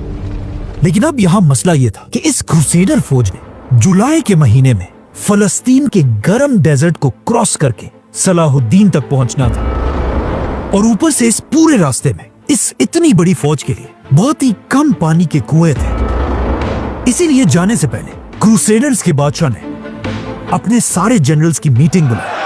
लेकिन अब यहां मसला यह था कि इस क्रूसेडर फौज ने जुलाई के महीने में फलस्तीन के गर्म डेजर्ट को क्रॉस करके सलाहुद्दीन तक पहुंचना था और ऊपर से इस पूरे रास्ते में इस इतनी बड़ी फौज के लिए बहुत ही कम पानी के कुएं थे। इसीलिए जाने से पहले क्रूसेडर्स के बादशाह ने अपने सारे जनरल्स की मीटिंग बुलाई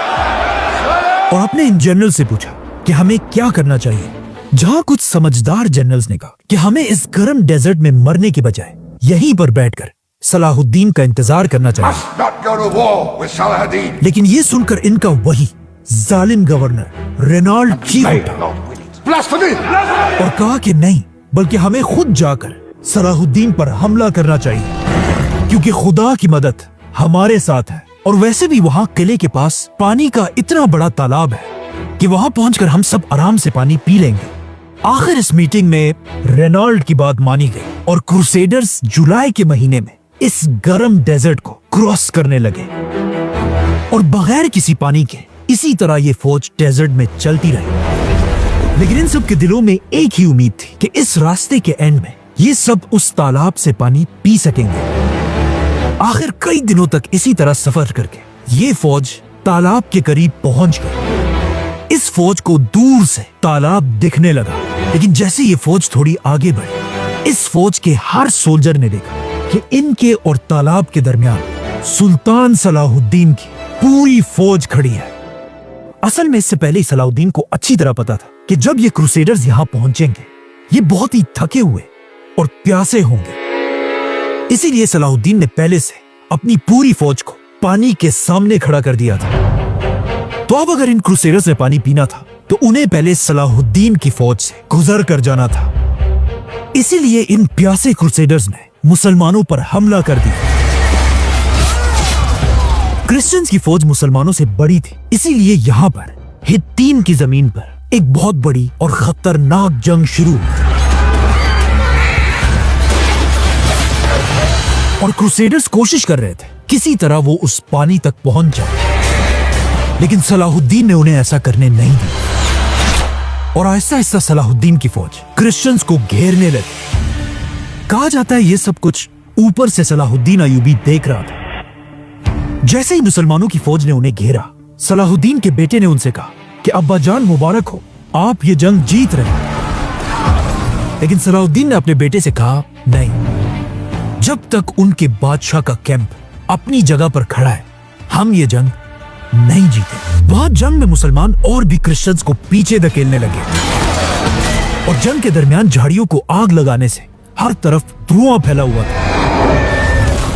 और अपने इन जनरल से पूछा कि हमें क्या करना चाहिए। जहां कुछ समझदार जनरल्स ने कहा कि हमें इस गर्म डेजर्ट में मरने के बजाय यहीं पर बैठकर सलाहुद्दीन का इंतजार करना चाहिए। लेकिन ये सुनकर इनका वही जालिम गवर्नर रेनाल्ड चीख उठा और कहा कि नहीं, बल्कि हमें खुद जाकर सलाहुद्दीन पर हमला करना चाहिए, क्योंकि खुदा की मदद हमारे साथ है। और वैसे भी वहां किले के पास पानी का इतना बड़ा तालाब है कि वहां पहुंचकर हम सब आराम से पानी पी लेंगे। आखिर इस मीटिंग में रेनाल्ड की बात मानी गई और क्रूसेडर्स जुलाई के महीने में इस गर्म डेजर्ट को क्रॉस करने लगे और बगैर किसी पानी के इसी तरह ये फौज डेजर्ट में चलती रही। लेकिन इन सब के दिलों में एक ही उम्मीद थी कि इस रास्ते के एंड में ये सब उस तालाब से पानी पी सकेंगे। आखिर कई दिनों तक इसी तरह सफर करके ये फौज तालाब के करीब पहुंच गई। इस फौज को दूर से तालाब दिखने लगा, लेकिन जैसे ये फौज थोड़ी आगे बढ़ी, इस फौज के हर सोल्जर ने देखा कि इनके और तालाब के दरमियान सुल्तान सलाहुद्दीन की पूरी फौज खड़ी है। असल में इससे पहले ही सलाहुद्दीन को अच्छी तरह पता था कि जब ये क्रूसेडर्स यहां पहुंचेंगे, ये बहुत ही थके हुए और प्यासे होंगे। इसीलिए सलाहुद्दीन ने पहले से अपनी पूरी फौज को पानी के सामने खड़ा कर दिया था। तो अब अगर इन क्रूसेडर्स ने पानी पीना था तो उन्हें पहले सलाहुद्दीन की फौज से गुजर कर जाना था। इसीलिए इन प्यासे क्रूसेडर्स ने मुसलमानों पर हमला कर दिया। क्रिश्चियंस की फौज मुसलमानों से बड़ी थी, इसीलिए यहां पर हित्तीन की जमीन पर एक बहुत बड़ी और खतरनाक जंग शुरू हुई और क्रूसेडर्स कोशिश कर रहे थे किसी तरह वो उस पानी तक पहुंच जाए, लेकिन सलाहुद्दीन ने उन्हें ऐसा करने नहीं दिया और आहिस्ता आहिस्ता सलाहुद्दीन की फौज क्रिश्चियंस को घेरने लगी। कहा जाता है ये सब कुछ ऊपर से सलाहुद्दीन अयूबी देख रहा था। जैसे ही मुसलमानों की फौज ने उन्हें घेरा, सलाहुद्दीन के बेटे ने उनसे कहा कि अब्बा जान मुबारक हो, आप ये जंग जीत रहे हैं। लेकिन सलाहुद्दीन ने अपने बेटे से कहा नहीं, जब तक उनके बादशाह का कैंप अपनी जगह पर खड़ा है, हम ये जंग नहीं जीते। वहां जंग में मुसलमान और भी क्रिश्चियंस को पीछे धकेलने लगे और जंग के दरमियान झाड़ियों को आग लगाने से हर तरफ धुआं फैला हुआ था।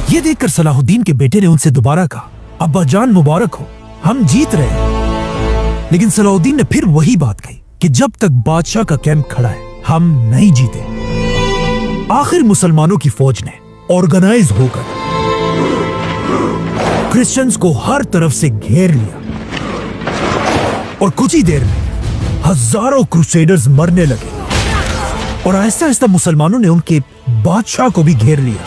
ये देखकर सलाहुद्दीन के बेटे ने उनसे दोबारा कहा, अब्बा जान मुबारक हो, हम जीत रहे हैं। लेकिन सलाहुद्दीन ने फिर वही बात कही कि जब तक बादशाह का कैंप खड़ा है, हम नहीं जीते। आखिर मुसलमानों की फौज ने ऑर्गेनाइज होकर क्रिश्चियंस को हर तरफ से घेर लिया और कुछ ही देर में हजारों क्रूसेडर्स मरने लगे और आहिस्ता आहिस्ता मुसलमानों ने उनके बादशाह को भी घेर लिया।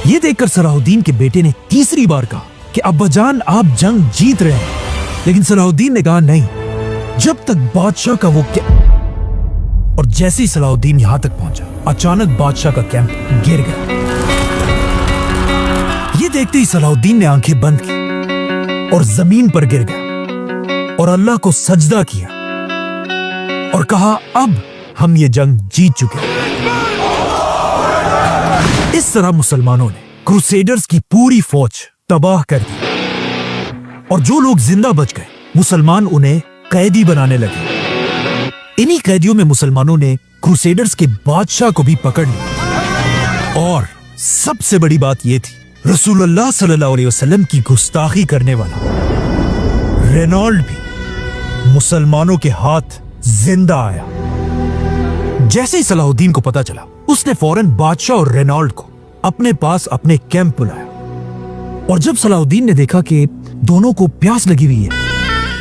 ये देखकर सलाहुद्दीन के बेटे ने तीसरी बार कहा कि अब्बा जान आप जंग जीत रहे हैं। लेकिन सलाहुद्दीन ने कहा नहीं, जब तक बादशाह का वो और जैसे ही सलाहुद्दीन यहां तक पहुंचा, अचानक बादशाह का कैंप गिर गया। ये देखते ही सलाहुद्दीन ने आंखें बंद की और जमीन पर गिर गया और अल्लाह को सजदा किया और कहा अब हम ये जंग जीत चुके हैं। इस तरह मुसलमानों ने क्रूसेडर्स की पूरी फौज तबाह कर दी और जो लोग जिंदा बच गए मुसलमान उन्हें कैदी बनाने लगे। इन्हीं कैदियों में मुसलमानों ने क्रूसेडर्स के बादशाह को भी पकड़ लिया और सबसे बड़ी बात यह थी, रसूलुल्लाह सल्लल्लाहु अलैहि वसल्लम की गुस्ताखी करने वाला रेनॉल्ड भी मुसलमानों के हाथ जिंदा आया। जैसे ही सलाहुद्दीन को पता चला, उसने फौरन बादशाह और रेनॉल्ड को अपने पास अपने कैंप बुलाया और जब सलाहुद्दीन ने देखा कि दोनों को प्यास लगी हुई है,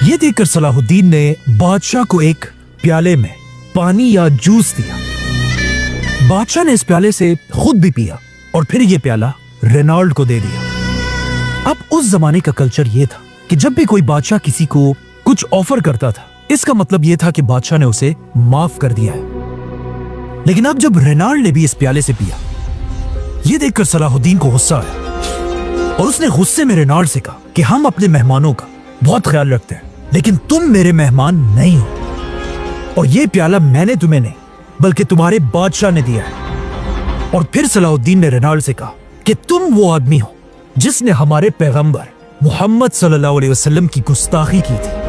यह देखकर सलाहुद्दीन ने बादशाह को एक प्याले में पानी या जूस दिया। बादशाह ने इस प्याले से खुद भी पिया और फिर यह प्याला रेनॉल्ड को दे दिया। अब उस जमाने का कल्चर यह था कि जब भी कोई बादशाह किसी को कुछ ऑफर करता था, इसका मतलब यह था कि बादशाह ने उसे माफ कर दिया है। लेकिन अब जब रेनॉल्ड ने भी इस प्याले से पिया, यह देखकर सलाहुद्दीन को गुस्सा आया और उसने गुस्से में रेनॉल्ड से कहा कि हम अपने मेहमानों का बहुत ख्याल रखते हैं, लेकिन तुम मेरे मेहमान नहीं हो और यह प्याला मैंने तुम्हें नहीं बल्कि तुम्हारे बादशाह ने दिया है। और फिर सलाहुद्दीन ने रेनॉल्ड से कहा कि तुम वो आदमी हो जिसने हमारे पैगंबर मोहम्मद सल्लल्लाहु अलैहि वसल्लम की गुस्ताखी की थी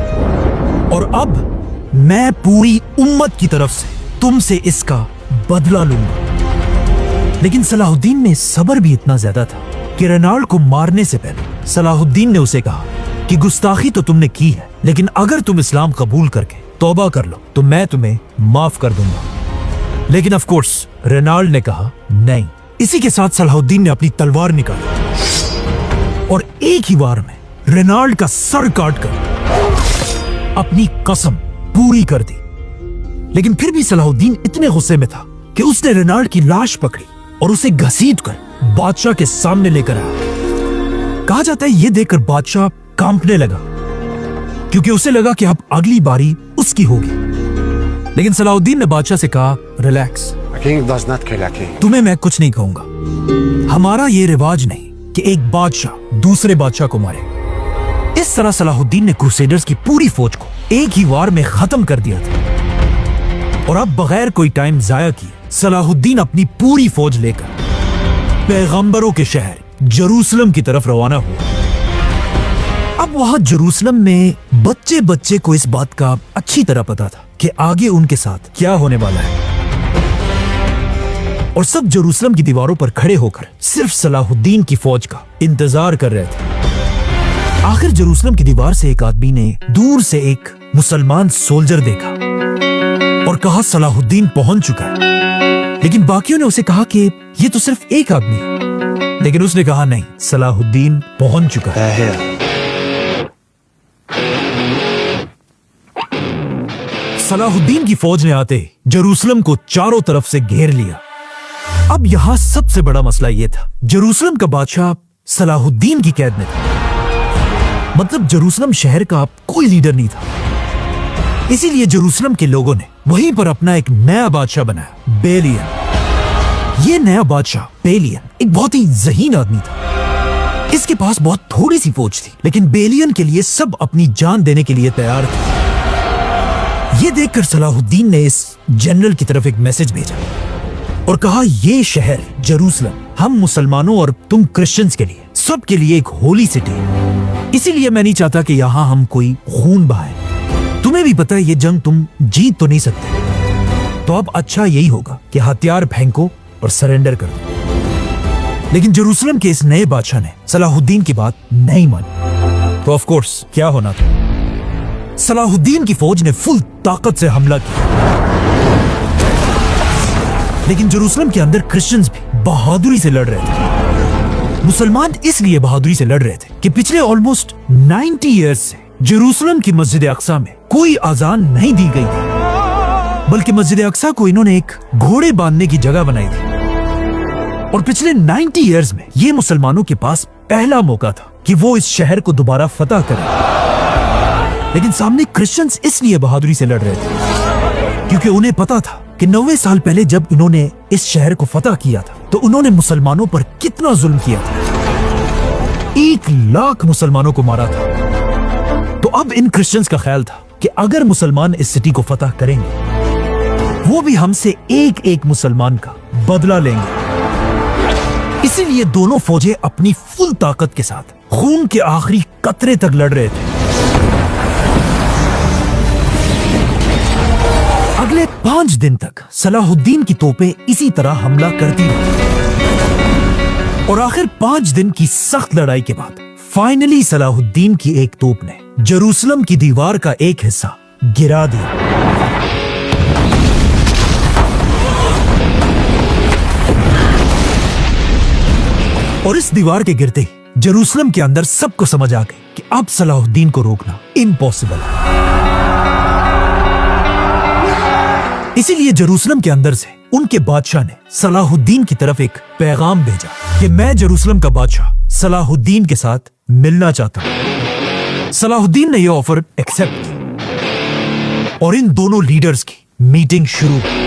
और अब मैं पूरी उम्मत की तरफ से तुमसे इसका बदला लूंगा। लेकिन सलाहुद्दीन में सब्र भी इतना ज्यादा था कि रेनॉल्ड को मारने से पहले सलाहुद्दीन ने उसे कहा कि गुस्ताखी तो तुमने की है, लेकिन अगर तुम इस्लाम कबूल करके तौबा कर लो तो मैं तुम्हें माफ कर दूंगा। लेकिन ऑफ कोर्स रेनॉल्ड ने कहा नहीं। इसी के साथ सलाहुद्दीन ने अपनी तलवार निकाली और एक ही वार में रेनॉल्ड का सर काटकर अपनी कसम पूरी कर दी। लेकिन फिर भी सलाहुद्दीन इतने गुस्से में था कि उसने रेनॉल्ड की लाश पकड़ी और उसे घसीटकर बादशाह के सामने लेकर आया। कहा जाता है यह देखकर बादशाह कांपने लगा क्योंकि उसे लगा कि अब अगली बारी उसकी होगी। लेकिन सलाहुद्दीन ने बादशाह से कहा, रिलैक्स, तुम्हें मैं कुछ नहीं कहूंगा। हमारा ये रिवाज नहीं कि एक बादशाह दूसरे बादशाह को मारे। इस तरह सलाहुद्दीन ने क्रूसेडर्स की पूरी फौज को एक ही वार में खत्म कर दिया था और अब बगैर कोई टाइम जाया किए सलाहुद्दीन अपनी पूरी फौज लेकर पैगंबरों के शहर जेरूसलम की तरफ रवाना हुआ। अब वहां जेरूसलम में बच्चे बच्चे को इस बात का अच्छी तरह पता था कि आगे उनके साथ क्या होने वाला है और सब जेरूसलम की दीवारों पर खड़े होकर सिर्फ सलाहुद्दीन की फौज का इंतजार कर रहे थे। आखिर जेरूसलम की दीवार से एक आदमी ने दूर से एक मुसलमान सोल्जर देखा और कहा सलाहुद्दीन पहुंच चुका है। लेकिन बाकियों ने उसे कहा कि ये तो सिर्फ एक आदमी है। लेकिन उसने कहा नहीं, सलाहुद्दीन पहुंच चुका है। सलाहुद्दीन की फौज ने आते ही जेरूसलम को चारों तरफ से घेर लिया। अब यहां सबसे बड़ा मसला यह था, जेरूसलम का बादशाह सलाहुद्दीन की कैद में था। मतलब जेरूसलम शहर का कोई लीडर नहीं था। इसीलिए जेरूसलम के लोगों ने वहीं पर अपना एक नया बादशाह बनाया, बेलियन। यह नया बादशाह बेलियन एक बहुत ही ज़हीन आदमी था। इसके पास बहुत थोड़ी सी फौज थी, लेकिन बेलियन के लिए सब अपनी जान देने के लिए तैयार थे। यह देखकर सलाहुद्दीन ने इस जनरल की तरफ एक मैसेज भेजा और कहा, यह शहर जेरूसलम हम मुसलमानों और तुम क्रिश्चियंस के लिए, सबके लिए एक होली सिटी है। इसीलिए मैं नहीं चाहता कि यहां हम कोई खून बहाए। तुम्हें भी पता है ये जंग तुम जीत तो नहीं सकते, तो अब अच्छा यही होगा कि हथियार फेंको और सरेंडर कर दो। लेकिन जेरूसलम के इस नए बादशाह ने सलाहुद्दीन की बात नहीं मानी। तो ऑफ कोर्स क्या होना था, सलाहुद्दीन की फौज ने फुल ताकत से हमला किया। लेकिन जेरूसलम के अंदर क्रिश्चियंस भी बहादुरी से लड़ रहे थे। मुसलमान इसलिए बहादुरी से लड़ रहे थे कि पिछले ऑलमोस्ट 90 इयर्स से जेरूसलम की मस्जिद अक्सा में कोई अजान नहीं दी गई थी, बल्कि मस्जिद अक्सा को इन्होंने एक घोड़े बांधने की जगह बनाई थी। और पिछले 90 इयर्स में ये मुसलमानों के पास पहला मौका था कि वो इस शहर को दोबारा फतह करें। लेकिन सामने क्रिश्चियंस इसलिए बहादुरी से लड़ रहे थे क्योंकि उन्हें पता था कि 90 साल पहले जब इन्होंने इस शहर को फतह किया था तो उन्होंने मुसलमानों पर कितना जुल्म किया था। 1 लाख मुसलमानों को मारा था। तो अब इन क्रिश्चियंस का ख्याल था कि अगर मुसलमान इस सिटी को फतह करेंगे वो भी हमसे एक एक मुसलमान का बदला लेंगे। इसीलिए दोनों फौजें अपनी फुल ताकत के साथ खून के आखिरी कतरे तक लड़ रहे थे। अगले 5 दिन तक सलाहुद्दीन की तोपें इसी तरह हमला करती रही और आखिर 5 दिन की सख्त लड़ाई के बाद फाइनली सलाहुद्दीन की एक तोप ने जेरूसलम की दीवार का एक हिस्सा गिरा दिया। और इस दीवार के गिरते ही जेरूसलम के अंदर सबको समझ आ गई कि अब सलाहुद्दीन को रोकना इम्पॉसिबल है। इसीलिए जेरूसलम के अंदर से उनके बादशाह ने सलाहुद्दीन की तरफ एक पैगाम भेजा कि मैं जेरूसलम का बादशाह सलाहुद्दीन के साथ मिलना चाहता हूं। सलाहुद्दीन ने यह ऑफर एक्सेप्ट किया और इन दोनों लीडर्स की मीटिंग शुरू हुई।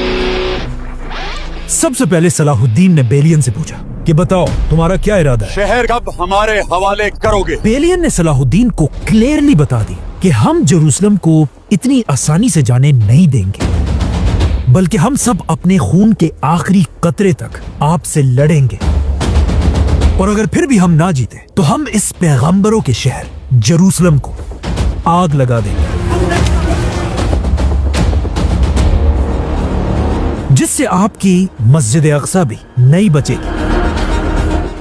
सबसे पहले सलाहुद्दीन ने बेलियन से पूछा कि बताओ तुम्हारा क्या इरादा है? शहर कब हमारे हवाले करोगे? बेलियन ने सलाहुद्दीन को क्लियरली बता दी कि हम जेरूसलम को इतनी आसानी से जाने नहीं देंगे, बल्कि हम सब अपने खून के आखिरी कतरे तक आपसे लड़ेंगे और अगर फिर भी हम ना जीते तो हम इस पैगंबरों के शहर जेरूसलम को आग लगा देंगे, जिससे आपकी मस्जिद अक्सा भी नहीं बचेगी।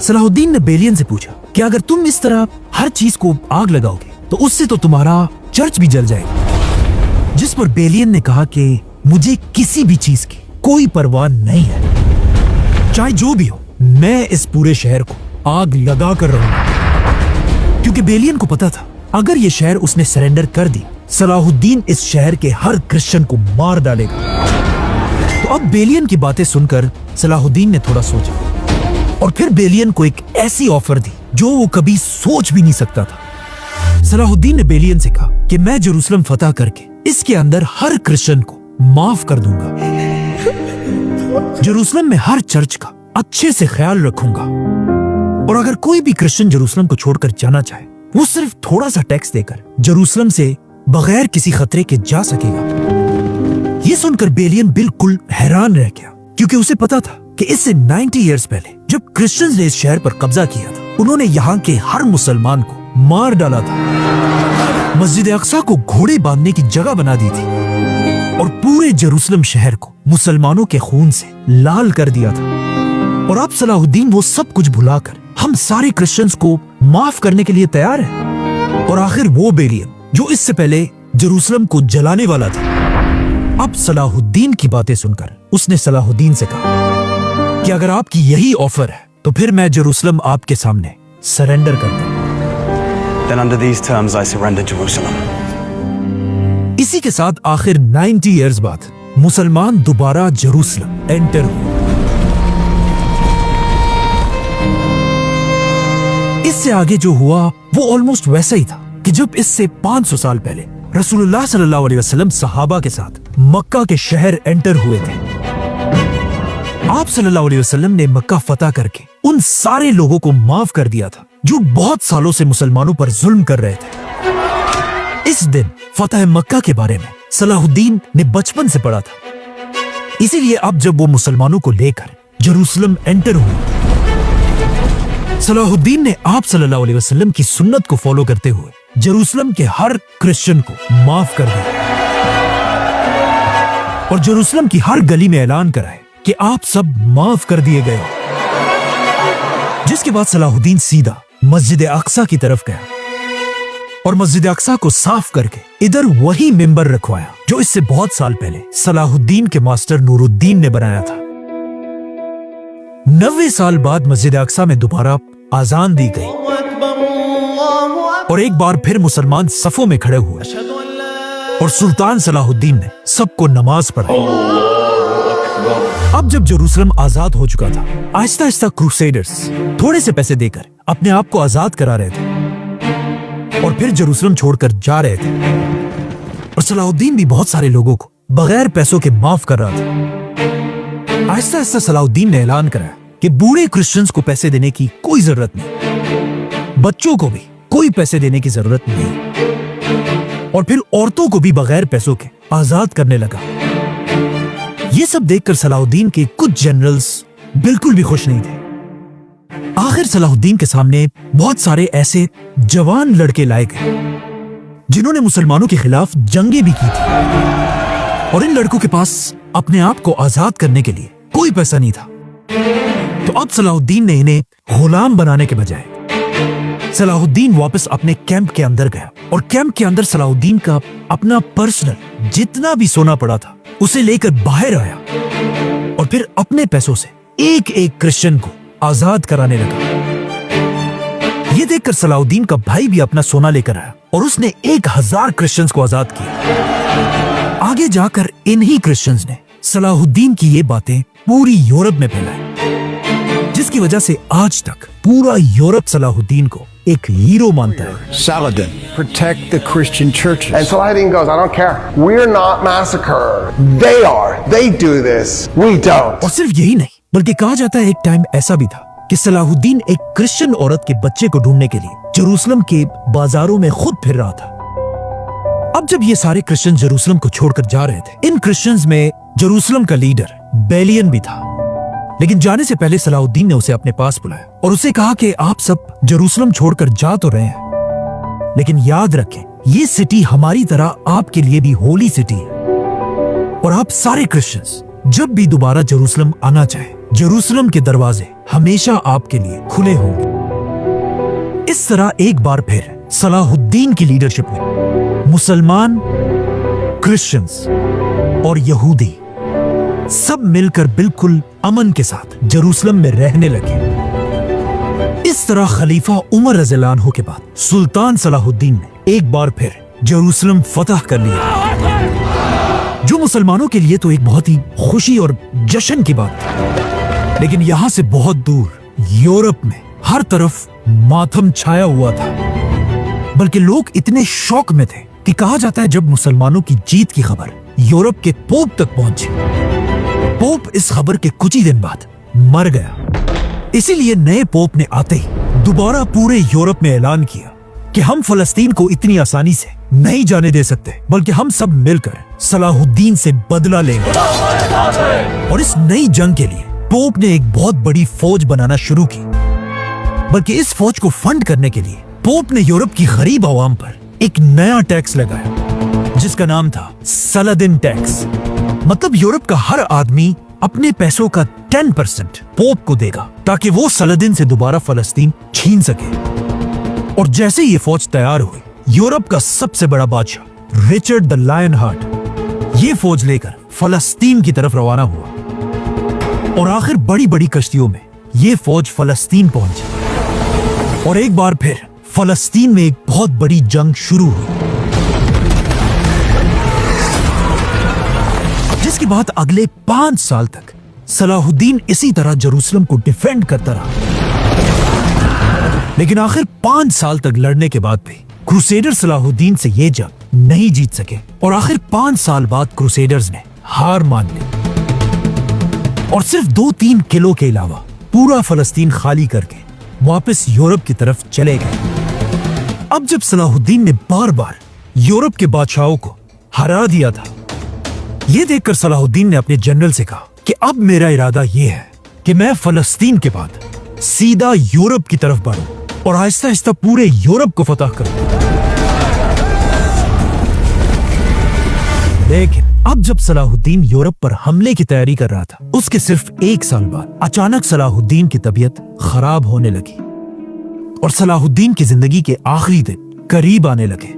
सलाहुद्दीन ने बेलियन से पूछा कि अगर तुम इस तरह हर चीज को आग लगाओगे तो उससे तो तुम्हारा चर्च भी जल जाएगा। जिस पर बेलियन ने कहा कि मुझे किसी भी चीज की कोई परवाह नहीं है, चाहे जो भी हो, मैं इस पूरे शहर को आग लगा कर रहूंगा। क्योंकि बेलियन को पता था अगर ये शहर उसने सरेंडर कर दी, सलाहुद्दीन इस शहर के हर क्रिश्चियन को मार डालेगा। तो अब बेलियन की बातें सुनकर सलाहुद्दीन ने थोड़ा सोचा और फिर बेलियन को एक ऐसी ऑफर दी जो वो कभी सोच भी नहीं सकता था। सलाहुद्दीन ने बेलियन से कहा कि मैं जेरूसलम फतह करके इसके अंदर हर क्रिश्चियन को माफ कर दूंगा, जेरूसलम में हर चर्च का अच्छे से ख्याल रखूंगा और अगर कोई भी क्रिश्चियन जेरूसलम को छोड़कर जाना चाहे वो सिर्फ थोड़ा सा टैक्स देकर जेरूसलम से बगैर किसी खतरे के जा सकेगा। ये सुनकर बेलियन बिल्कुल हैरान रह गया, क्योंकि उसे पता था कि इससे 90 इयर्स पहले जब क्रिश्चियंस ने इस शहर पर कब्जा किया था, उन्होंने यहाँ के हर मुसलमान को मार डाला था, मस्जिद अक्सा को घोड़े बांधने की जगह बना दी थी और पूरे जेरूसलम शहर को मुसलमानों के खून से लाल कर दिया था। और अब सलाहुद्दीन वो सब कुछ भुलाकर हम सारे क्रिश्चियंस को माफ करने के लिए तैयार है। और आखिर वो बेलियन जो इससे पहले जेरूसलम को जलाने वाला था, अब सलाहुद्दीन की बातें सुनकर उसने सलाहुद्दीन से कहा कि अगर आपकी यही ऑफर है तो फिर मैं जेरूसलम आपके सामने सरेंडर करता हूं। Then under these terms I surrender Jerusalem. इसी के साथ आखिर 90 इयर्स बाद मुसलमान दोबारा जेरूसलम एंटर हुए। इससे आगे जो हुआ वो ऑलमोस्ट वैसा ही था कि जब इससे 500 साल पहले रसूलुल्लाह सल्लल्लाहु अलैहि वसल्लम सहाबा के साथ मक्का के शहर एंटर हुए थे। आप सल्लल्लाहु अलैहि वसल्लम ने मक्का फतह करके उन सारे लोगों को माफ कर दिया था जो बहुत सालों से मुसलमानों पर जुल्म कर रहे थे। इस दिन फतह मक्का के बारे में सलाहुद्दीन ने बचपन से पढ़ा था। इसीलिए अब जब वो मुसलमानों को लेकर जेरूसलम एंटर हुए, सलाहुद्दीन ने आप सल्लल्लाहु अलैहि वसल्लम की सुन्नत को फॉलो करते हुए जेरूसलम के हर क्रिश्चियन को माफ कर दिया और जेरूसलम की हर गली में ऐलान कराए कि आप सब माफ कर दिए गए हो। जिसके बाद सलाहुद्दीन सीधा मस्जिद अक्सा की तरफ गया और मस्जिद अक्सा को साफ करके इधर वही मिंबर रखवाया जो इससे बहुत साल पहले सलाहुद्दीन के मास्टर नूरुद्दीन ने बनाया था। 90 साल बाद मस्जिद अक्सा में दोबारा आजान दी गई और एक बार फिर मुसलमान सफों में खड़े हुए और सुल्तान सलाहुद्दीन ने सबको नमाज पढ़ाई। अब जब जेरूसलम आजाद हो चुका था, आहिस्ता आहिस्ता क्रूसेडर्स थोड़े से पैसे देकर अपने आप को आजाद करा रहे थे और फिर जेरूसलम छोड़कर जा रहे थे और सलाहुद्दीन भी बहुत सारे लोगों को बगैर पैसों के माफ कर रहा था। आहिस्ता आहिस्ता सलाहुद्दीन ने ऐलान कराया कि बूढ़े क्रिश्चियंस को पैसे देने की कोई जरूरत नहीं, बच्चों को भी कोई पैसे देने की जरूरत नहीं और फिर औरतों को भी बगैर पैसों के आजाद करने लगा। ये सब देखकर सलाहुद्दीन के कुछ जनरल्स बिल्कुल भी खुश नहीं थे। आखिर सलाहुद्दीन के सामने बहुत सारे ऐसे जवान लड़के लाए गए जिन्होंने मुसलमानों के खिलाफ जंगें भी की थी, और इन लड़कों के पास अपने आप को आजाद करने के लिए कोई पैसा नहीं था। तो अब सलाहुद्दीन ने इन्हें गुलाम बनाने के बजाय सलाहुद्दीन वापस अपने कैंप के अंदर गया, और कैंप के अंदर सलाहुद्दीन का अपना पर्सनल जितना भी सोना पड़ा था उसे लेकर बाहर आया, और फिर अपने पैसों से एक एक क्रिश्चियन को आजाद कराने लगा। ये देखकर सलाहुद्दीन का भाई भी अपना सोना लेकर आया, और उसने 1000 क्रिश्चियंस को आजाद किया। आगे जाकर इन्हीं क्रिश्चियंस ने सलाहुद्दीन की ये बातें पूरी यूरोप में फैलाई, जिसकी वजह से आज तक पूरा यूरोप सलाहुद्दीन को एक हीरो मानता है। Saladin, protect the Christian churches. And Saladin goes, I don't care. We're not massacred. They are. They do this. We don't. और सिर्फ यही नहीं, बल्कि कहा जाता है एक टाइम ऐसा भी था कि सलाहुद्दीन एक क्रिश्चियन औरत के बच्चे को ढूंढने के लिए जेरूसलम के बाजारों में खुद फिर रहा था। अब जब ये सारे क्रिश्चियन जेरूसलम को छोड़कर जा रहे थे, इन क्रिश्चियंस में जेरूसलम का लीडर बेलियन भी था। लेकिन जाने से पहले सलाहुद्दीन ने उसे अपने पास बुलाया और उसे कहा कि आप सब जेरूसलम छोड़कर जा तो रहे हैं, लेकिन याद रखें ये सिटी हमारी तरह आपके लिए भी होली सिटी है, और आप सारे क्रिश्चियंस जब भी दोबारा जेरूसलम आना चाहे, जेरूसलम के दरवाजे हमेशा आपके लिए खुले होंगे। इस तरह एक बार फिर सलाहुद्दीन की लीडरशिप में मुसलमान, क्रिश्चियंस और यहूदी सब मिलकर बिल्कुल अमन के साथ जेरूसलम में रहने लगे। इस तरह खलीफा उमर रज़ियल्लाहु अन्हु के बाद सुल्तान सलाहुद्दीन ने एक बार फिर जेरूसलम फतह कर लिया, जो मुसलमानों के लिए तो एक बहुत ही खुशी और जश्न की बात थी। लेकिन यहां से बहुत दूर यूरोप में हर तरफ मातम छाया हुआ था, बल्कि लोग इतने शौक में थे कि कहा जाता है जब मुसलमानों की जीत की खबर यूरोप के पोप तक पहुंची, पोप इस खबर के कुछ ही दिन बाद मर गया। इसीलिए नए पोप ने आते ही दोबारा पूरे यूरोप में ऐलान किया कि हम फलस्तीन को इतनी आसानी से नहीं जाने दे सकते, बल्कि हम सब मिलकर सलाहुद्दीन से बदला लेंगे। और इस नई जंग के लिए पोप ने एक बहुत बड़ी फौज बनाना शुरू की, बल्कि इस फौज को फंड करने के लिए पोप ने यूरोप की गरीब आवाम पर एक नया टैक्स लगाया, जिसका नाम था सलादिन टैक्स। मतलब यूरोप का हर आदमी अपने पैसों का 10% पोप को देगा, ताकि वो सलादिन से दोबारा फलस्तीन छीन सके। और जैसे ये फौज तैयार हुई, यूरोप का सबसे बड़ा बादशाह रिचर्ड द लायन हार्ट ये फौज लेकर फलस्तीन की तरफ रवाना हुआ, और आखिर बड़ी बड़ी कश्तियों में ये फौज फलस्तीन पहुंची, और एक बार फिर फलस्तीन में एक बहुत बड़ी जंग शुरू हुई, जिसके बाद अगले 5 साल तक सलाहुद्दीन इसी तरह जेरूसलम को डिफेंड करता रहा। लेकिन आखिर 5 साल तक लड़ने के बाद भी क्रूसेडर सलाहुद्दीन से ये जंग नहीं जीत सके, और आखिर 5 साल बाद क्रूसेडर्स ने हार मान ली और सिर्फ 2-3 किलो के अलावा पूरा फलस्तीन खाली करके वापस यूरोप की तरफ चले गए। अब जब सलाहुद्दीन ने बार बार यूरोप के बादशाहों को हरा दिया था, ये देखकर सलाहुद्दीन ने अपने जनरल से कहा कि अब मेरा इरादा ये है कि मैं फलस्तीन के बाद सीधा यूरोप की तरफ बढ़ूं और आहिस्ता आहिस्ता पूरे यूरोप को फतह करूं। लेकिन अब जब सलाहुद्दीन यूरोप पर हमले की तैयारी कर रहा था, उसके सिर्फ 1 साल बाद अचानक सलाहुद्दीन की तबीयत खराब होने लगी और सलाहुद्दीन की जिंदगी के आखिरी दिन करीब आने लगे।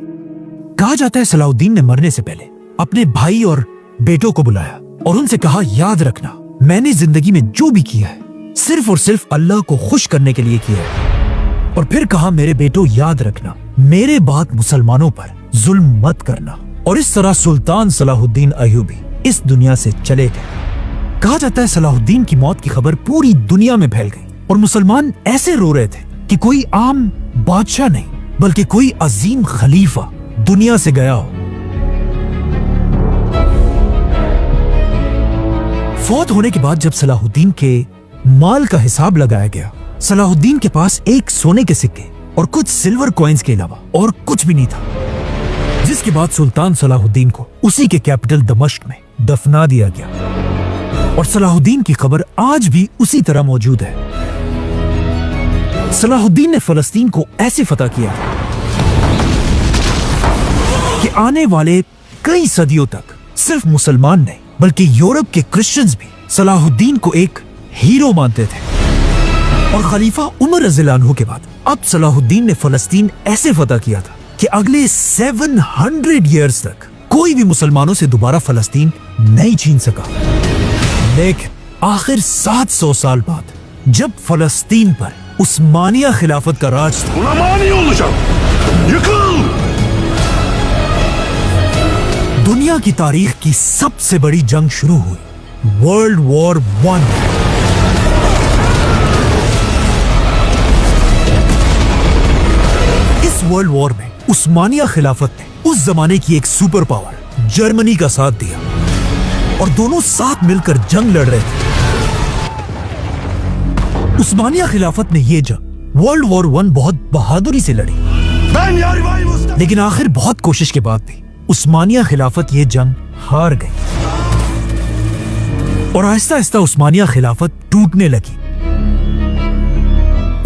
कहा जाता है सलाहुद्दीन ने मरने से पहले अपने भाई और बेटों को बुलाया और उनसे कहा, याद रखना मैंने जिंदगी में जो भी किया है सिर्फ और सिर्फ अल्लाह को खुश करने के लिए किया है। और फिर कहा, मेरे बेटों याद रखना मेरे बाद मुसलमानों पर जुल्म मत करना। और इस तरह सुल्तान सलाहुद्दीन अय्यूबी इस दुनिया से चले गए। कहा जाता है सलाहुद्दीन की मौत की खबर पूरी दुनिया में फैल गई और मुसलमान ऐसे रो रहे थे कि कोई आम बादशाह नहीं बल्कि कोई अजीम खलीफा दुनिया से गया हो। फौत होने के बाद जब सलाहुद्दीन के माल का हिसाब लगाया गया, सलाहुद्दीन के पास एक सोने के सिक्के और कुछ सिल्वर कॉइन्स के अलावा और कुछ भी नहीं था, जिसके बाद सुल्तान सलाहुद्दीन को उसी के कैपिटल दमिश्क में दफना दिया गया। और सलाहुद्दीन की खबर आज भी उसी तरह मौजूद है। सलाहुद्दीन ने फलस्तीन को ऐसे फतह किया कि आने वाले कई सदियों तक सिर्फ मुसलमान नहीं बल्कि यूरोप के क्रिश्चियंस भी सलाहुद्दीन को एक हीरो मानते थे। और खलीफा उमर रज़ियल्लाहु अन्हु के बाद अब सलाहुद्दीन ने फलस्तीन ऐसे फतह किया था कि अगले 700 ईयर्स तक कोई भी मुसलमानों से दोबारा फलस्तीन नहीं छीन सका। लेकिन आखिर 700 साल बाद जब फलस्तीन पर उस्मानिया खिलाफत का राज था, दुनिया की तारीख की सबसे बड़ी जंग शुरू हुई, वर्ल्ड वॉर 1। इस वर्ल्ड वॉर में उस्मानिया खिलाफत ने उस जमाने की एक सुपर पावर जर्मनी का साथ दिया और दोनों साथ मिलकर जंग लड़ रहे थे। उस्मानिया खिलाफत ने यह जंग वर्ल्ड वॉर 1 बहुत बहादुरी से लड़ी, लेकिन आखिर बहुत कोशिश के बाद भी उस्मानिया खिलाफत ये जंग हार गई और आहिस्ता आहिस्ता उस्मानिया खिलाफत टूटने लगी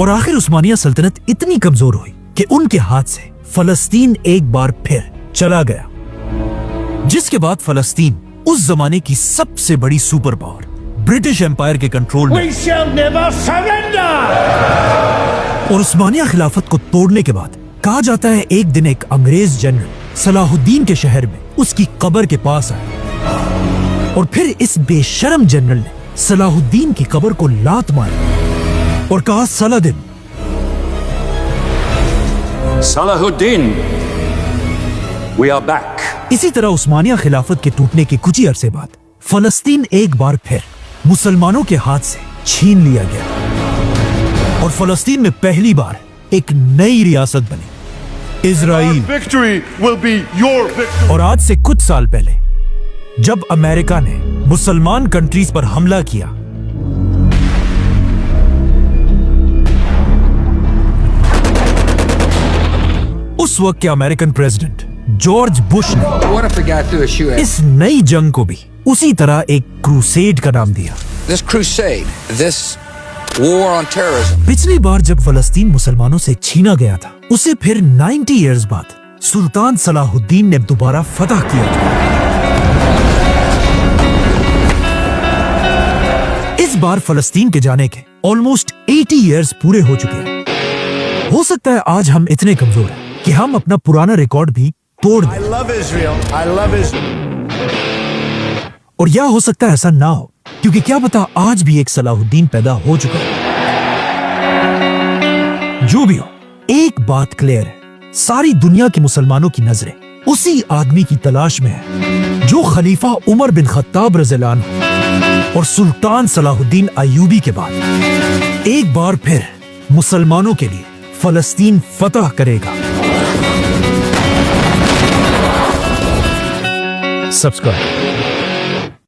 और आखिर उस्मानिया सल्तनत इतनी कमजोर हुई कि उनके हाथ से फलस्तीन एक बार फिर चला गया, जिसके बाद फलस्तीन उस जमाने की सबसे बड़ी सुपर पावर ब्रिटिश एम्पायर के कंट्रोल में। और उस्मानिया खिलाफत को तोड़ने के बाद कहा जाता है एक दिन एक अंग्रेज जनरल सलाहुद्दीन के शहर में उसकी कब्र के पास आया और फिर इस बेशरम जनरल ने सलाहुद्दीन की कब्र को लात मारी और कहा, Salahuddin, we are back. इसी तरह उस्मानिया खिलाफत के टूटने के कुछ ही अरसे बाद फलस्तीन एक बार फिर मुसलमानों के हाथ से छीन लिया गया और फलस्तीन में पहली बार एक नई रियासत बनी, Israel. Victory will be your victory. और आज से कुछ साल पहले जब अमेरिका ने मुसलमान कंट्रीज पर हमला किया, उस वक्त के अमेरिकन प्रेसिडेंट जॉर्ज बुश ने What if we got through a shoe? इस नई जंग को भी उसी तरह एक क्रूसेड का नाम दिया। This crusade, this war on terrorism. पिछली बार जब फलस्तीन मुसलमानों से छीना गया था, उसे फिर 90 इयर्स बाद सुल्तान सलाहुद्दीन ने दोबारा फतह किया था। इस बार फलस्तीन के जाने के ऑलमोस्ट 80 इयर्स पूरे हो चुके हैं। हो सकता है आज हम इतने कमजोर हैं कि हम अपना पुराना रिकॉर्ड भी तोड़ दें। I love Israel. I love Israel. और या हो सकता है ऐसा ना हो, क्योंकि क्या पता आज भी एक सलाहुद्दीन पैदा हो चुका है। जो भी हो, एक बात क्लियर है, सारी दुनिया के मुसलमानों की नजरें उसी आदमी की तलाश में है जो खलीफा उमर बिन खत्ताब रज़ियल्लाहु अन्हु और सुल्तान सलाहुद्दीन अय्यूबी के बाद एक बार फिर मुसलमानों के लिए फलस्तीन फतह करेगा। सब्सक्राइब।